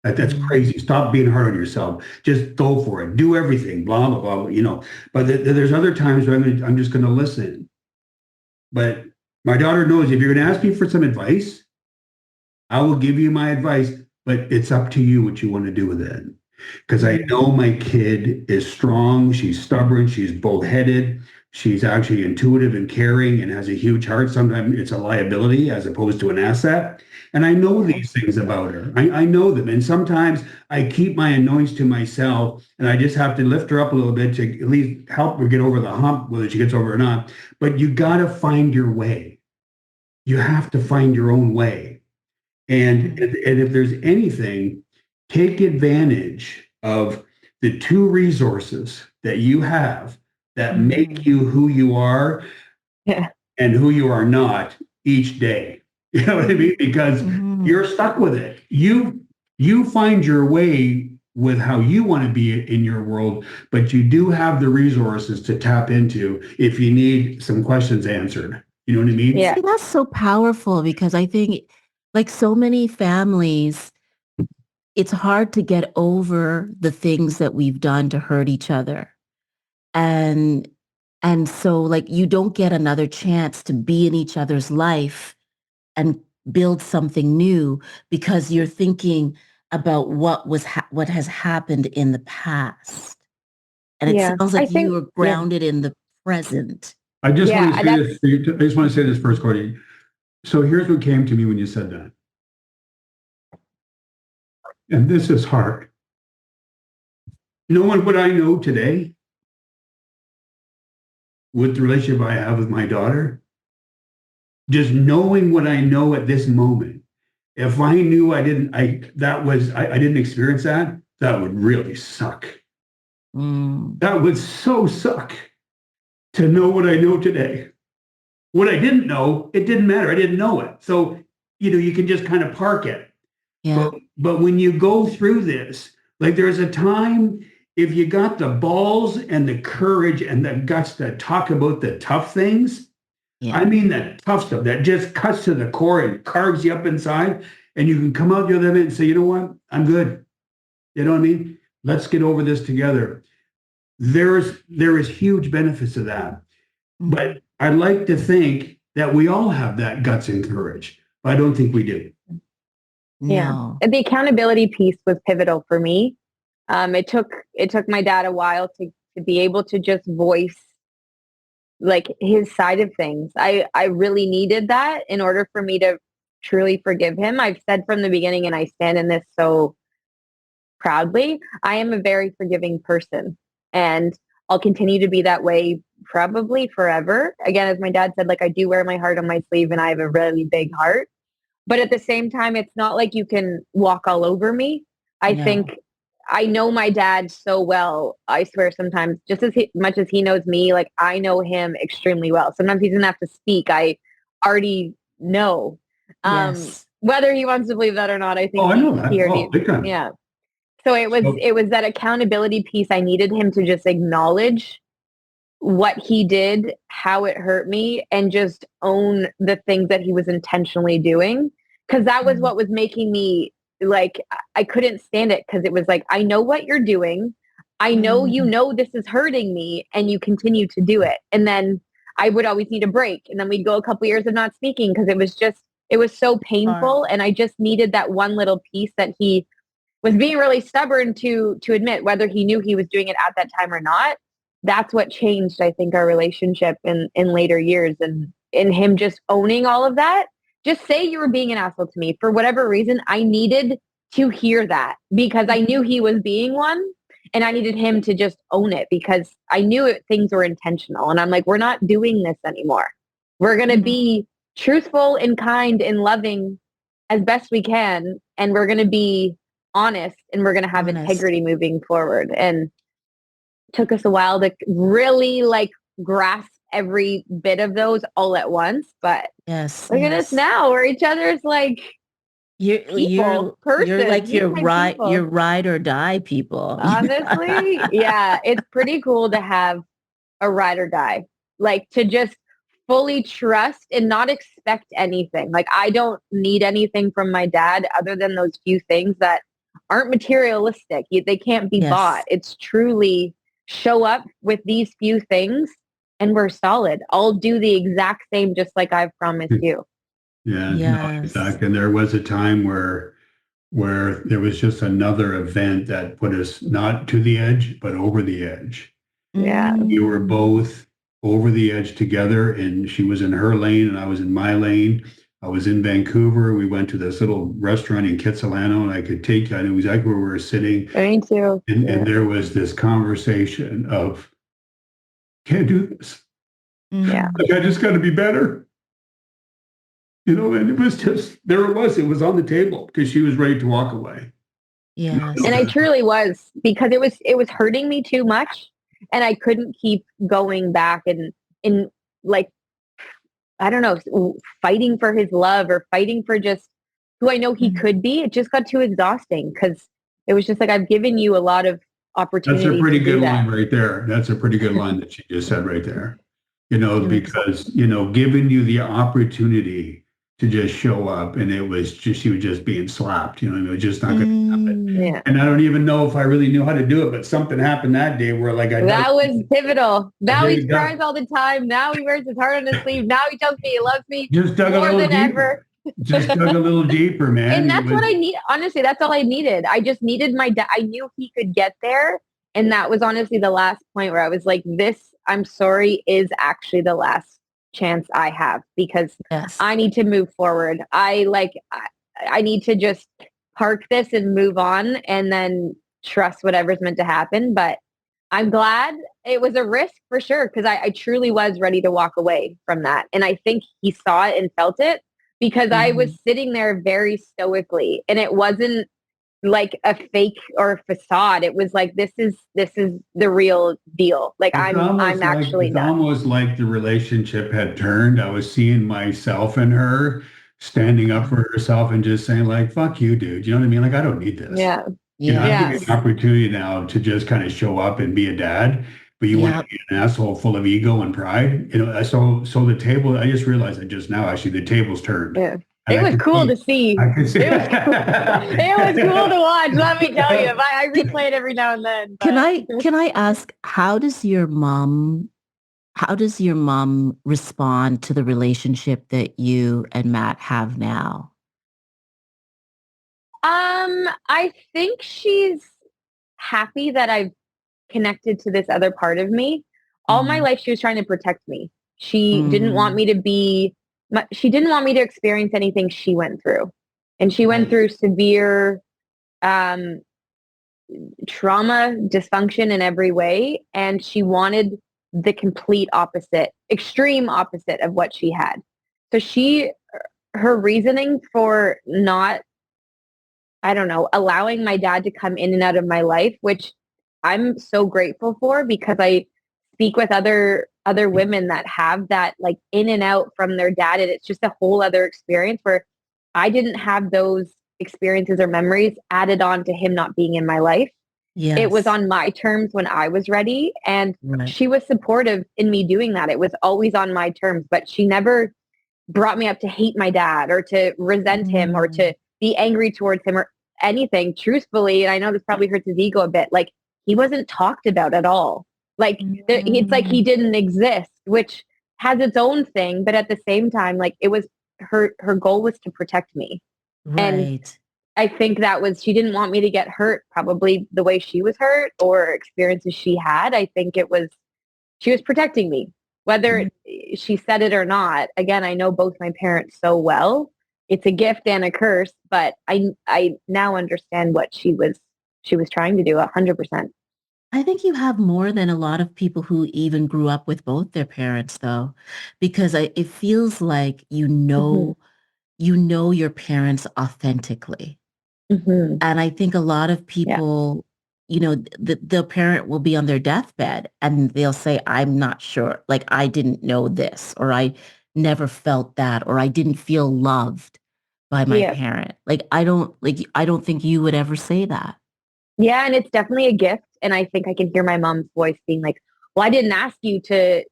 Speaker 3: That's crazy. Stop being hard on yourself. Just go for it. Do everything, blah, blah, blah, But there's other times where I'm just going to listen. But my daughter knows if you're going to ask me for some advice, I will give you my advice, but it's up to you what you want to do with it. Because I know my kid is strong. She's stubborn. She's bullheaded. She's actually intuitive and caring and has a huge heart. Sometimes it's a liability as opposed to an asset. And I know these things about her. I know them. And sometimes I keep my annoyance to myself and I just have to lift her up a little bit to at least help her get over the hump, whether she gets over it or not. But you got to find your way. You have to find your own way. And if there's anything, take advantage of the 2 resources that you have that make you who you are and who you are not each day. You know what I mean? Because you're stuck with it. You find your way with how you want to be in your world, but you do have the resources to tap into if you need some questions answered. You know what I mean?
Speaker 2: Yeah.
Speaker 1: See, that's so powerful because I think like so many families, it's hard to get over the things that we've done to hurt each other. And so like you don't get another chance to be in each other's life and build something new because you're thinking, about what has happened in the past. And it
Speaker 2: Yeah.
Speaker 1: sounds
Speaker 2: I
Speaker 1: like you
Speaker 2: think,
Speaker 1: were grounded in the present.
Speaker 3: I just want to
Speaker 2: yeah,
Speaker 3: say
Speaker 2: that's,
Speaker 3: this. I just want to say this first, Courtney. So here's what came to me when you said that. And this is hard. Knowing what I know today with the relationship I have with my daughter, just knowing what I know at this moment, if I knew I didn't experience that, that would really suck. That would so suck to know what I know today. What I didn't know, it didn't matter. I didn't know it. So, you can just kind of park it.
Speaker 1: Yeah.
Speaker 3: But when you go through this, like there's a time if you got the balls and the courage and the guts to talk about the tough things,
Speaker 1: Yeah.
Speaker 3: I mean that tough stuff that just cuts to the core and carves you up inside, and you can come out the other end and say, you know what, I'm good. You know what I mean? Let's get over this together. There is huge benefits to that. But I'd like to think that we all have that guts and courage. But I don't think we do.
Speaker 1: No.
Speaker 2: yeah. The accountability piece was pivotal for me. It took my dad a while to be able to just voice like his side of things. I really needed that in order for me to truly forgive him. I've said from the beginning, and I stand in this so proudly, I am a very forgiving person, and I'll continue to be that way probably forever. Again, as my dad said, like I do wear my heart on my sleeve and I have a really big heart. But at the same time, it's not like you can walk all over me. I
Speaker 1: No.
Speaker 2: think I know my dad so well. I swear sometimes just as much as he knows me, like I know him extremely well. Sometimes he doesn't have to speak. I already know.
Speaker 1: Yes.
Speaker 2: Whether he wants to believe that or not, I think
Speaker 3: Oh, I know that.
Speaker 2: he
Speaker 3: Oh,
Speaker 2: already,
Speaker 3: big time.
Speaker 2: yeah. So it was that accountability piece. I needed him to just acknowledge what he did, how it hurt me, and just own the things that he was intentionally doing. Because that was what was making me like, I couldn't stand it because it was like, I know what you're doing. I know you know this is hurting me and you continue to do it. And then I would always need a break. And then we'd go a couple years of not speaking because it was so painful. And I just needed that one little piece that he was being really stubborn to admit, whether he knew he was doing it at that time or not. That's what changed, I think, our relationship in later years, and in him just owning all of that. Just say you were being an asshole to me for whatever reason. I needed to hear that because I knew he was being one, and I needed him to just own it because I knew things were intentional. And I'm like, we're not doing this anymore. We're going to be truthful and kind and loving as best we can, and we're going to be honest, and we're going to have integrity moving forward. And took us a while to really like grasp every bit of those all at once. But look at us now. We're each other's like
Speaker 1: you're like your ride or die people.
Speaker 2: Honestly, yeah, it's pretty cool to have a ride or die, like to just fully trust and not expect anything. Like I don't need anything from my dad other than those few things that aren't materialistic. They can't be bought. It's truly show up with these few things and we're solid. I'll do the exact same just like I've promised you.
Speaker 3: Yeah, no, exactly. And there was a time where there was just another event that put us not to the edge, but over the edge.
Speaker 2: Yeah.
Speaker 3: We were both over the edge together, and she was in her lane and I was in my lane. I was in Vancouver. We went to this little restaurant in Kitsilano, and I knew exactly where we were sitting.
Speaker 2: Me too.
Speaker 3: And there was this conversation of, can't do this.
Speaker 2: Yeah.
Speaker 3: Like, I just got to be better. And it was just, it was on the table because she was ready to walk away.
Speaker 1: Yes.
Speaker 2: And I truly was, because it was hurting me too much. And I couldn't keep going back and like, I don't know, fighting for his love or fighting for just who I know he could be. It just got too exhausting because it was just like, I've given you a lot of opportunity.
Speaker 3: That's a pretty good line right there. That's a pretty good line that she just said right there. Because, giving you the opportunity to just show up, and it was just, she was just being slapped, it was just not going to happen.
Speaker 2: Yeah.
Speaker 3: And I don't even know if I really knew how to do it, but something happened that day where
Speaker 2: that was pivotal. Now he cries all the time. Now he wears his heart on his sleeve. Now he tells me he loves me
Speaker 3: just dug
Speaker 2: more
Speaker 3: a little
Speaker 2: than
Speaker 3: deeper.
Speaker 2: ever.
Speaker 3: just dug a little deeper, man.
Speaker 2: And that's what I need. Honestly, that's all I needed. I just needed my dad. I knew he could get there. And that was honestly the last point where I was like, this, I'm sorry, is actually the last chance I have because
Speaker 1: Yes.
Speaker 2: I need to move forward. I need to just park this and move on and then trust whatever's meant to happen. But I'm glad it was a risk for sure because I truly was ready to walk away from that. And I think he saw it and felt it because I was sitting there very stoically and it wasn't like a fake or a facade. It was like, this is the real deal. Like I'm actually
Speaker 3: it's
Speaker 2: done.
Speaker 3: almost like the relationship had turned. I was seeing myself in her standing up for herself and just saying like, fuck you, dude. You know what I mean? Like, I don't need this.
Speaker 2: Yeah.
Speaker 3: You know, I
Speaker 1: Yes.
Speaker 3: give you an opportunity now to just kind of show up and be a dad, but you want to be an asshole full of ego and pride. You know, so the table, I just realized that just now, actually, the table's turned.
Speaker 2: Yeah.
Speaker 3: And
Speaker 2: It was cool to see.
Speaker 3: I could see.
Speaker 2: It was cool to watch. Let me tell you. I replay it every now and then.
Speaker 1: Can I ask, how does your mom respond to the relationship that you and Matt have now?
Speaker 2: I think she's happy that I've connected to this other part of me. All my life, she was trying to protect me. She didn't want me to she didn't want me to experience anything she went through. And she went through severe trauma, dysfunction in every way. And she wanted the complete opposite, extreme opposite of what she had. So her reasoning for not, I don't know, allowing my dad to come in and out of my life, which I'm so grateful for because I speak with other women that have that like in and out from their dad. And it's just a whole other experience where I didn't have those experiences or memories added on to him not being in my life.
Speaker 1: Yes.
Speaker 2: It was on my terms when I was ready. And she was supportive in me doing that. It was always on my terms, but she never brought me up to hate my dad or to resent him or to be angry towards him or anything. Truthfully, and I know this probably hurts his ego a bit, like he wasn't talked about at all. Like it's like he didn't exist, which has its own thing. But at the same time, like it was her goal was to protect me.
Speaker 1: Right.
Speaker 2: And I think that was, she didn't want me to get hurt probably the way she was hurt or experiences she had. I think she was protecting me, whether she said it or not. Again, I know both my parents so well. It's a gift and a curse, but I now understand what she was trying to do 100%.
Speaker 1: I think you have more than a lot of people who even grew up with both their parents, though, because it feels like you know your parents authentically. And I think a lot of people, the parent will be on their deathbed and they'll say, I'm not sure, like I didn't know this, or I never felt that, or I didn't feel loved by my parent. Like I don't think you would ever say that.
Speaker 2: Yeah, and it's definitely a gift. And I think I can hear my mom's voice being like, well, I didn't ask you to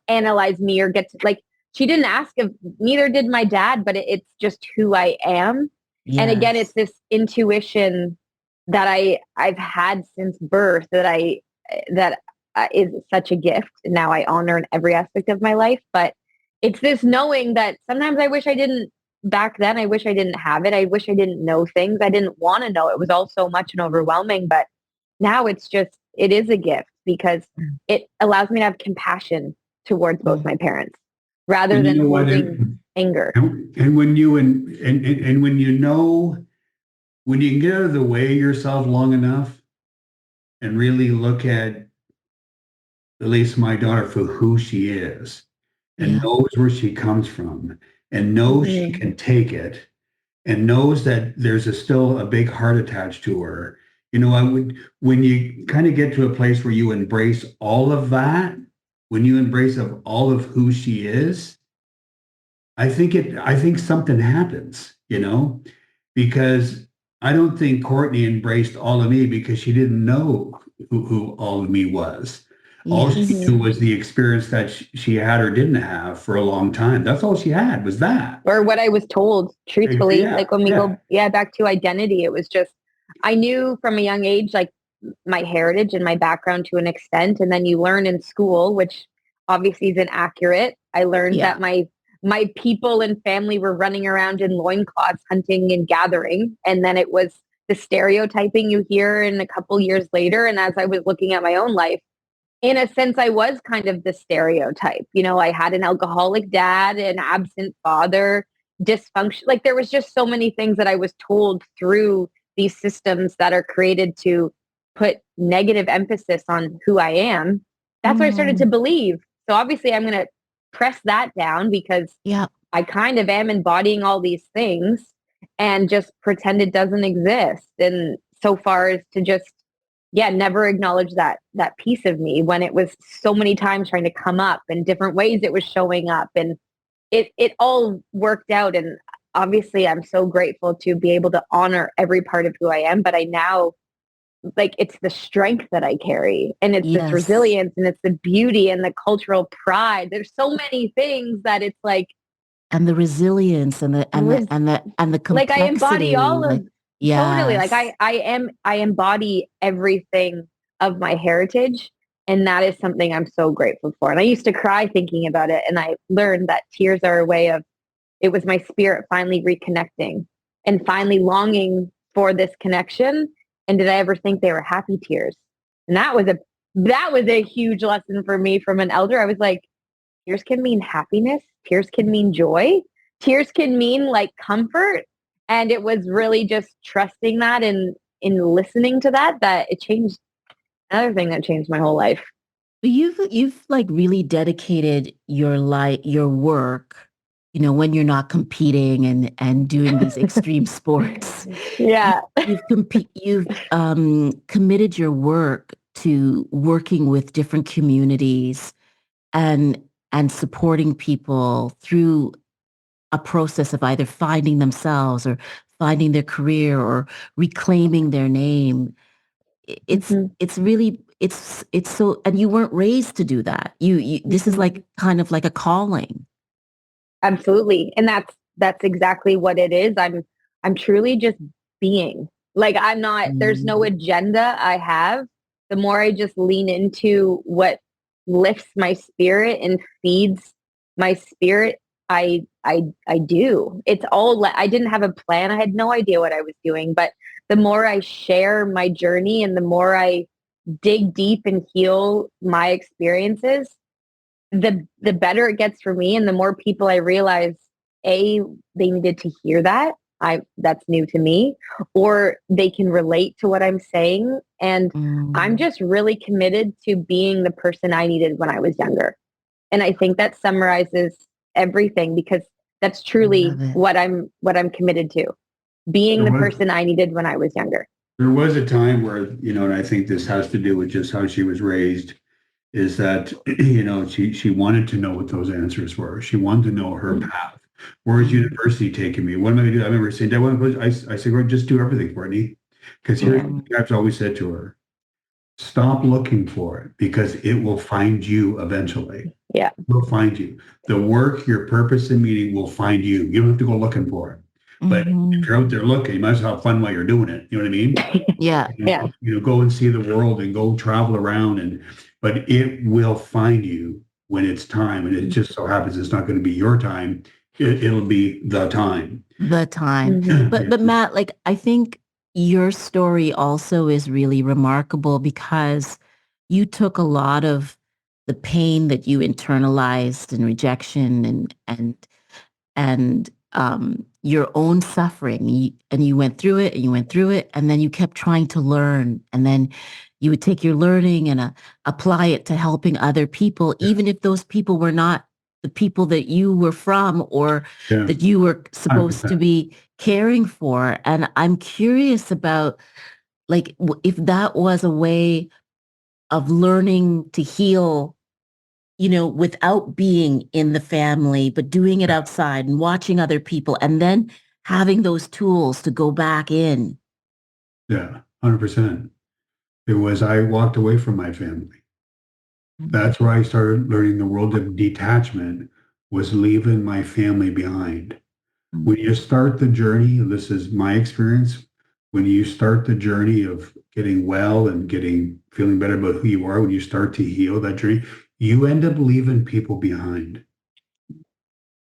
Speaker 2: analyze me or get to, like, she didn't ask if, neither did my dad, but it's just who I am. Yes. And again, it's this intuition that I've had since birth that is such a gift. And now I honor in every aspect of my life. But it's this knowing that sometimes I wish I didn't. Back then, I wish I didn't have it. I wish I didn't know things. I didn't want to know. It was all so much and overwhelming. But now it is a gift because it allows me to have compassion towards both my parents rather than holding anger.
Speaker 3: And when you and when you know, when you can get out of the way yourself long enough and really look at least my daughter for who she is and knows where she comes from and knows she can take it and knows that there's still a big heart attached to her. When you kind of get to a place where you embrace all of that, when you embrace of all of who she is, I think something happens, because I don't think Courtney embraced all of me because she didn't know who all of me was. All she knew was the experience that she had or didn't have for a long time. That's all she had was that.
Speaker 2: Or what I was told, truthfully. Like when we go back to identity, it was just, I knew from a young age, like my heritage and my background to an extent. And then you learn in school, which obviously is inaccurate. I learned that my my people and family were running around in loincloths, hunting and gathering. And then it was the stereotyping you hear in a couple years later. And as I was looking at my own life, in a sense, I was kind of the stereotype. You know, I had an alcoholic dad, an absent father, dysfunction. Like there was just so many things that I was told through these systems that are created to put negative emphasis on who I am. That's what I started to believe. So obviously I'm going to press that down because I kind of am embodying all these things and just pretend it doesn't exist. And so far as to just never acknowledge that piece of me when it was so many times trying to come up in different ways it was showing up, and it all worked out. And obviously I'm so grateful to be able to honor every part of who I am, but I now, like, it's the strength that I carry, and it's this resilience, and it's the beauty and the cultural pride. There's so many things that it's like,
Speaker 1: and the resilience and the complexity.
Speaker 2: Like I embody all of totally. Like I embody everything of my heritage, and that is something I'm so grateful for. And I used to cry thinking about it, and I learned that tears are a way of, it was my spirit finally reconnecting and finally longing for this connection. And did I ever think they were happy tears? And that was a huge lesson for me from an elder. I was like, tears can mean happiness. Tears can mean joy. Tears can mean like comfort. And it was really just trusting that and in listening to that it changed. Another thing that changed my whole life.
Speaker 1: You've like really dedicated your work, you know, when you're not competing and doing these extreme sports.
Speaker 2: Yeah.
Speaker 1: You've committed your work to working with different communities and supporting people through a process of either finding themselves or finding their career or reclaiming their name. It's really, it's so, and you weren't raised to do that. This is like kind of like a calling.
Speaker 2: Absolutely. And that's exactly what it is. I'm truly just being. Like I'm not, there's no agenda I have. The more I just lean into what lifts my spirit and feeds my spirit, I do. It's all, I didn't have a plan. I had no idea what I was doing, but the more I share my journey and the more I dig deep and heal my experiences, the better it gets for me. And the more people I realize, they needed to hear that. That's new to me, or they can relate to what I'm saying. And I'm just really committed to being the person I needed when I was younger. And I think that summarizes everything, because that's truly what I'm committed to, being the person I needed when I was younger.
Speaker 3: There was a time where, you know, and I think this has to do with just how she was raised, is that, you know, she wanted to know what those answers were. She wanted to know her path. Where is university taking me? What am I going to do? I remember saying, I said, well, just do everything, Courtney. Because here's what I've always said to her: stop looking for it, because it will find you eventually.
Speaker 2: Yeah.
Speaker 3: It will find you. The work, your purpose and meaning will find you. You don't have to go looking for it. But if you're out there looking, you might as well have fun while you're doing it. You know what I mean?
Speaker 1: Yeah.
Speaker 3: You know, go and see the world and go travel around, but it will find you when it's time. And it just so happens it's not going to be your time. It'll be the time.
Speaker 1: The time. But Matt, like, I think your story also is really remarkable because you took a lot of the pain that you internalized and rejection and your own suffering, and you went through it and you went through it, and then you kept trying to learn, and then you would take your learning and apply it to helping other people, even if those people were not the people that you were from or that you were supposed to be caring for. And I'm curious about, like, if that was a way of learning to heal, you know, without being in the family, but doing it outside and watching other people and then having those tools to go back in.
Speaker 3: Yeah, 100%. It was, I walked away from my family. That's where I started learning the world of detachment, was leaving my family behind. When you start the journey, this is my experience, when you start the journey of getting well and feeling better about who you are, when you start to heal that journey, you end up leaving people behind.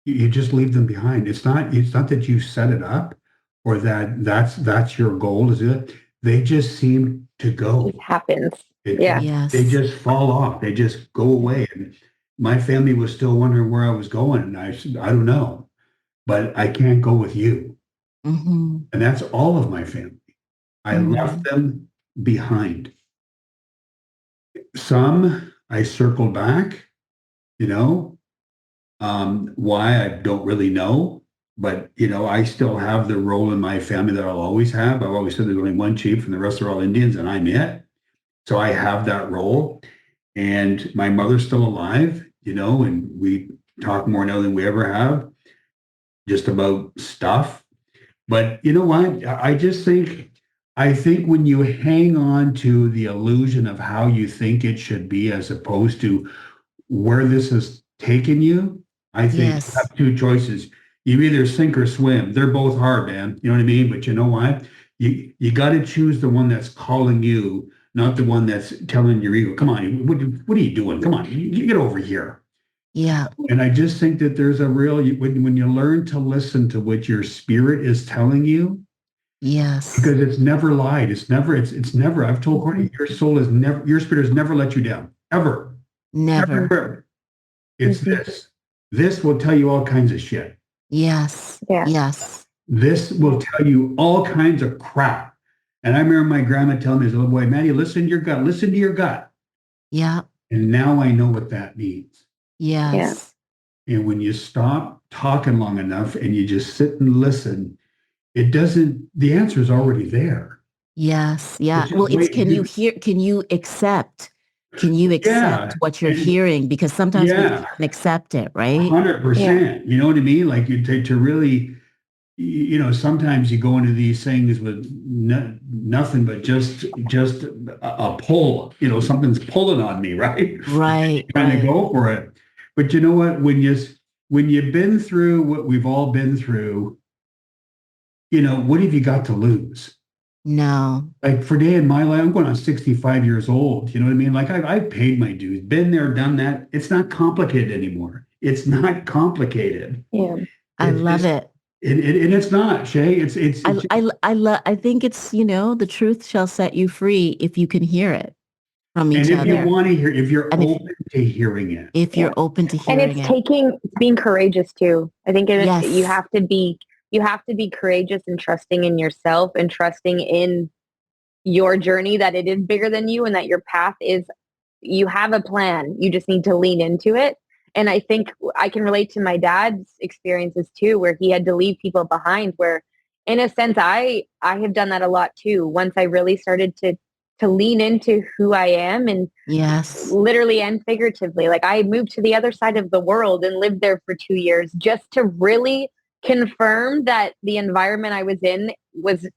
Speaker 3: you just leave them behind. It's not that you set it up or that's your goal, is it? They just seem to
Speaker 2: It
Speaker 3: go.
Speaker 2: happens.
Speaker 3: It,
Speaker 2: Yeah.
Speaker 3: they
Speaker 1: Yes.
Speaker 3: just fall off. They just go away. And my family was still wondering where I was going. And I said, I don't know, but I can't go with you.
Speaker 1: Mm-hmm.
Speaker 3: And that's all of my family. I left
Speaker 1: Mm-hmm.
Speaker 3: them behind. Some I circled back, you know, why I don't really know, but I still have the role in my family that I'll always have. I've always said there's only one chief and the rest are all Indians, and I'm it. So I have that role. And my mother's still alive, and we talk more now than we ever have, just about stuff. But you know what? I think when you hang on to the illusion of how you think it should be as opposed to where this has taken you, I think you
Speaker 1: Yes.
Speaker 3: have two choices. You either sink or swim. They're both hard, man. You know what I mean? But you know what? You got to choose the one that's calling you, not the one that's telling your ego, come on, what are you doing? Come on, you get over here.
Speaker 1: Yeah.
Speaker 3: And I just think that there's a real, when you learn to listen to what your spirit is telling you,
Speaker 1: Yes.
Speaker 3: because it's never lied. It's never, I've told Courtney, your spirit has never let you down, ever. Never,
Speaker 1: Never.
Speaker 3: ever. It's
Speaker 2: Mhm.
Speaker 3: this. This will tell you all kinds of shit.
Speaker 1: Yes.
Speaker 2: Yeah.
Speaker 1: Yes.
Speaker 3: This will tell you all kinds of crap. And I remember my grandma telling me as a little boy, Manny, listen to your gut, listen to your gut.
Speaker 1: Yeah.
Speaker 3: And now I know what that means.
Speaker 2: Yeah.
Speaker 1: Yes.
Speaker 3: And when you stop talking long enough and you just sit and listen, the answer is already there.
Speaker 1: Yes. Yeah.
Speaker 3: It's just
Speaker 1: Well, it's
Speaker 3: wait.
Speaker 1: can you accept
Speaker 3: Yeah.
Speaker 1: what you're
Speaker 3: And
Speaker 1: hearing? Because sometimes we
Speaker 3: yeah,
Speaker 1: can't accept it, right?
Speaker 3: 100%. You know what I mean? Like to really, sometimes you go into these things with nothing but just a pull. Something's pulling on me, right?
Speaker 1: Right.
Speaker 3: Trying to
Speaker 1: Right.
Speaker 3: go for it. But you know what? When you've been through what we've all been through, what have you got to lose?
Speaker 1: No.
Speaker 3: Like for day in my life, I'm going on 65 years old. You know what I mean? Like I've paid my dues, been there, done that. It's not complicated anymore. It's not complicated.
Speaker 2: Yeah.
Speaker 1: I
Speaker 3: It's
Speaker 1: love
Speaker 3: just,
Speaker 1: it.
Speaker 3: and it's not, Shay. It's
Speaker 1: I think it's, the truth shall set you free if you can hear it from
Speaker 3: and
Speaker 1: each
Speaker 3: if you
Speaker 2: Yeah.
Speaker 1: other.
Speaker 3: want to hear, if you're
Speaker 1: And
Speaker 3: open to hearing it,
Speaker 1: if
Speaker 2: Yeah.
Speaker 1: you're open to
Speaker 2: And
Speaker 1: hearing it.
Speaker 2: it's being courageous too. I think you
Speaker 1: Yes.
Speaker 2: have to be courageous and trusting in yourself and trusting in your journey, that it is bigger than you and that your path is, you have a plan. You just need to lean into it. And I think I can relate to my dad's experiences too, where he had to leave people behind, where in a sense, I have done that a lot too. Once I really started to lean into who I am, and
Speaker 1: Yes.
Speaker 2: literally and figuratively, like I moved to the other side of the world and lived there for 2 years just to really confirm that the environment I was in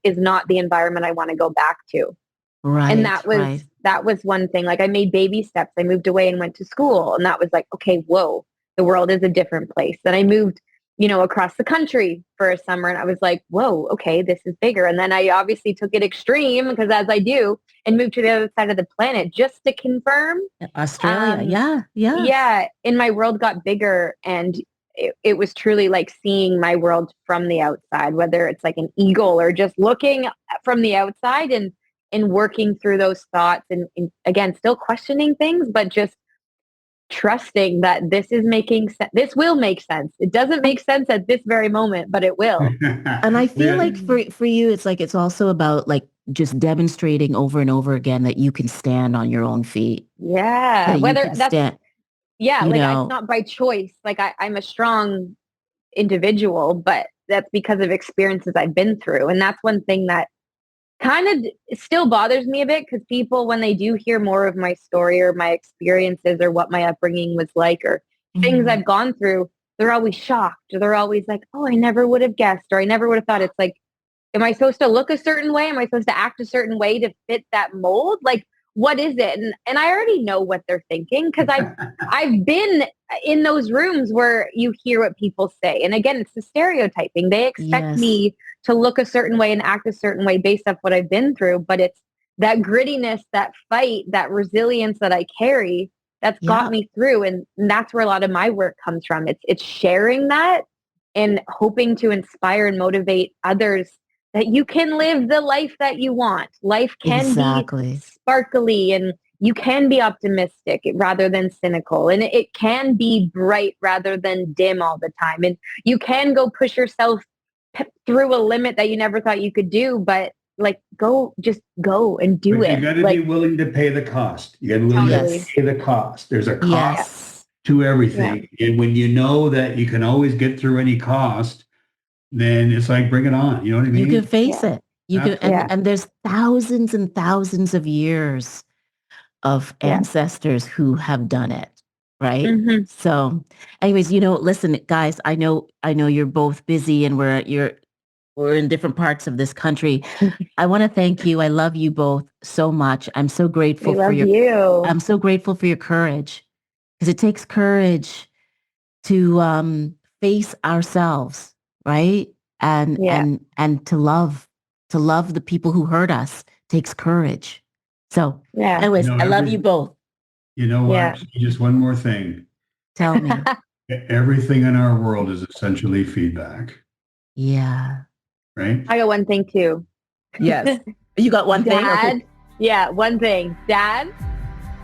Speaker 2: is not the environment I want to go back to. And
Speaker 1: Right.
Speaker 2: that was
Speaker 1: Right.
Speaker 2: that was one thing. Like I made baby steps. I moved away and went to school, and that was like, okay, whoa, the world is a different place. Then I moved, across the country for a summer, and I was like, whoa, okay, this is bigger. And then I obviously took it extreme, because as I do, and moved to the other side of the planet just to confirm.
Speaker 1: Australia.
Speaker 2: Um,
Speaker 1: Yeah. Yeah.
Speaker 2: yeah, and my world got bigger, and it was truly like seeing my world from the outside, whether it's like an eagle or just looking from the outside, and working through those thoughts, and again, still questioning things, but just trusting that this is making sense. This will make sense. It doesn't make sense at this very moment, but it will.
Speaker 1: And I feel
Speaker 3: yeah,
Speaker 1: like for you, it's like it's also about like just demonstrating over and over again that you can stand on your own feet.
Speaker 2: Yeah.
Speaker 1: That you
Speaker 2: Whether
Speaker 1: can
Speaker 2: that's,
Speaker 1: stand,
Speaker 2: yeah,
Speaker 1: you
Speaker 2: like it's
Speaker 1: know,
Speaker 2: not by choice. Like I'm a strong individual, but that's because of experiences I've been through. And that's one thing that kind of still bothers me a bit, because people, when they do hear more of my story or my experiences or what my upbringing was like, or things
Speaker 1: mhm.
Speaker 2: I've gone through, they're always shocked, or they're always like, oh, I never would have guessed, or I never would have thought. It's like, am I supposed to look a certain way? Am I supposed to act a certain way to fit that mold? Like, what is it? And I already know what they're thinking, because I've been in those rooms where you hear what people say. And again, it's the stereotyping. They expect
Speaker 1: Yes.
Speaker 2: me to look a certain way and act a certain way based off what I've been through. But it's that grittiness, that fight, that resilience that I carry that's got me through. And that's where a lot of my work comes from. It's sharing that and hoping to inspire and motivate others that you can live the life that you want. Life can be sparkly, and you can be optimistic rather than cynical. And it can be bright rather than dim all the time. And you can go push yourself through a limit that you never thought you could do, but like just go and do it.
Speaker 3: You got to be willing to pay the cost. You got to be willing to pay the cost. There's a cost to everything. Yeah. And when you know that you can always get through any cost, then it's like, bring it on. You know what I mean?
Speaker 1: You can face it. You can, and there's thousands and thousands of years of ancestors who have done it. Right. Mm-hmm. So anyways, listen, guys, I know you're both busy and we're in different parts of this country. I want to thank you. I love you both so much. I'm so grateful I'm so grateful for your courage, because it takes courage to face ourselves, right? And to love the people who hurt us takes courage. So anyways, I love you both.
Speaker 3: You know what? Yeah. Just one more thing.
Speaker 1: Tell me.
Speaker 3: Everything in our world is essentially feedback.
Speaker 1: Yeah.
Speaker 3: Right?
Speaker 2: I got one thing too.
Speaker 1: Yes. You got one thing?
Speaker 2: Dad, yeah, one thing. Dad,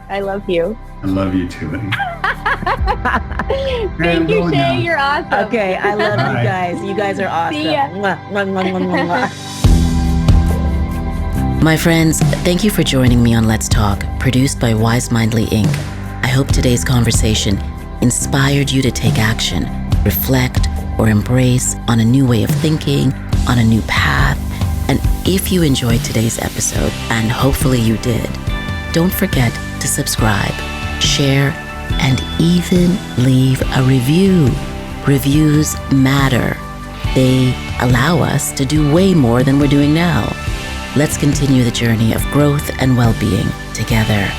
Speaker 2: I love you.
Speaker 3: I love you too.
Speaker 2: Thank you, Shay. Now. You're awesome.
Speaker 1: Okay, I love you guys. You guys are awesome.
Speaker 2: See ya.
Speaker 1: My friends, thank you for joining me on Let's Talk, produced by Wisemindly Inc. I hope today's conversation inspired you to take action, reflect, or embrace on a new way of thinking, on a new path. And if you enjoyed today's episode, and hopefully you did, don't forget to subscribe, share, and even leave a review. Reviews matter. They allow us to do way more than we're doing now. Let's continue the journey of growth and well-being together.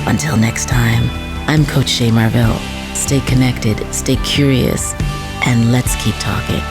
Speaker 1: Until next time, I'm Coach Shay Marville. Stay connected, stay curious, and let's keep talking.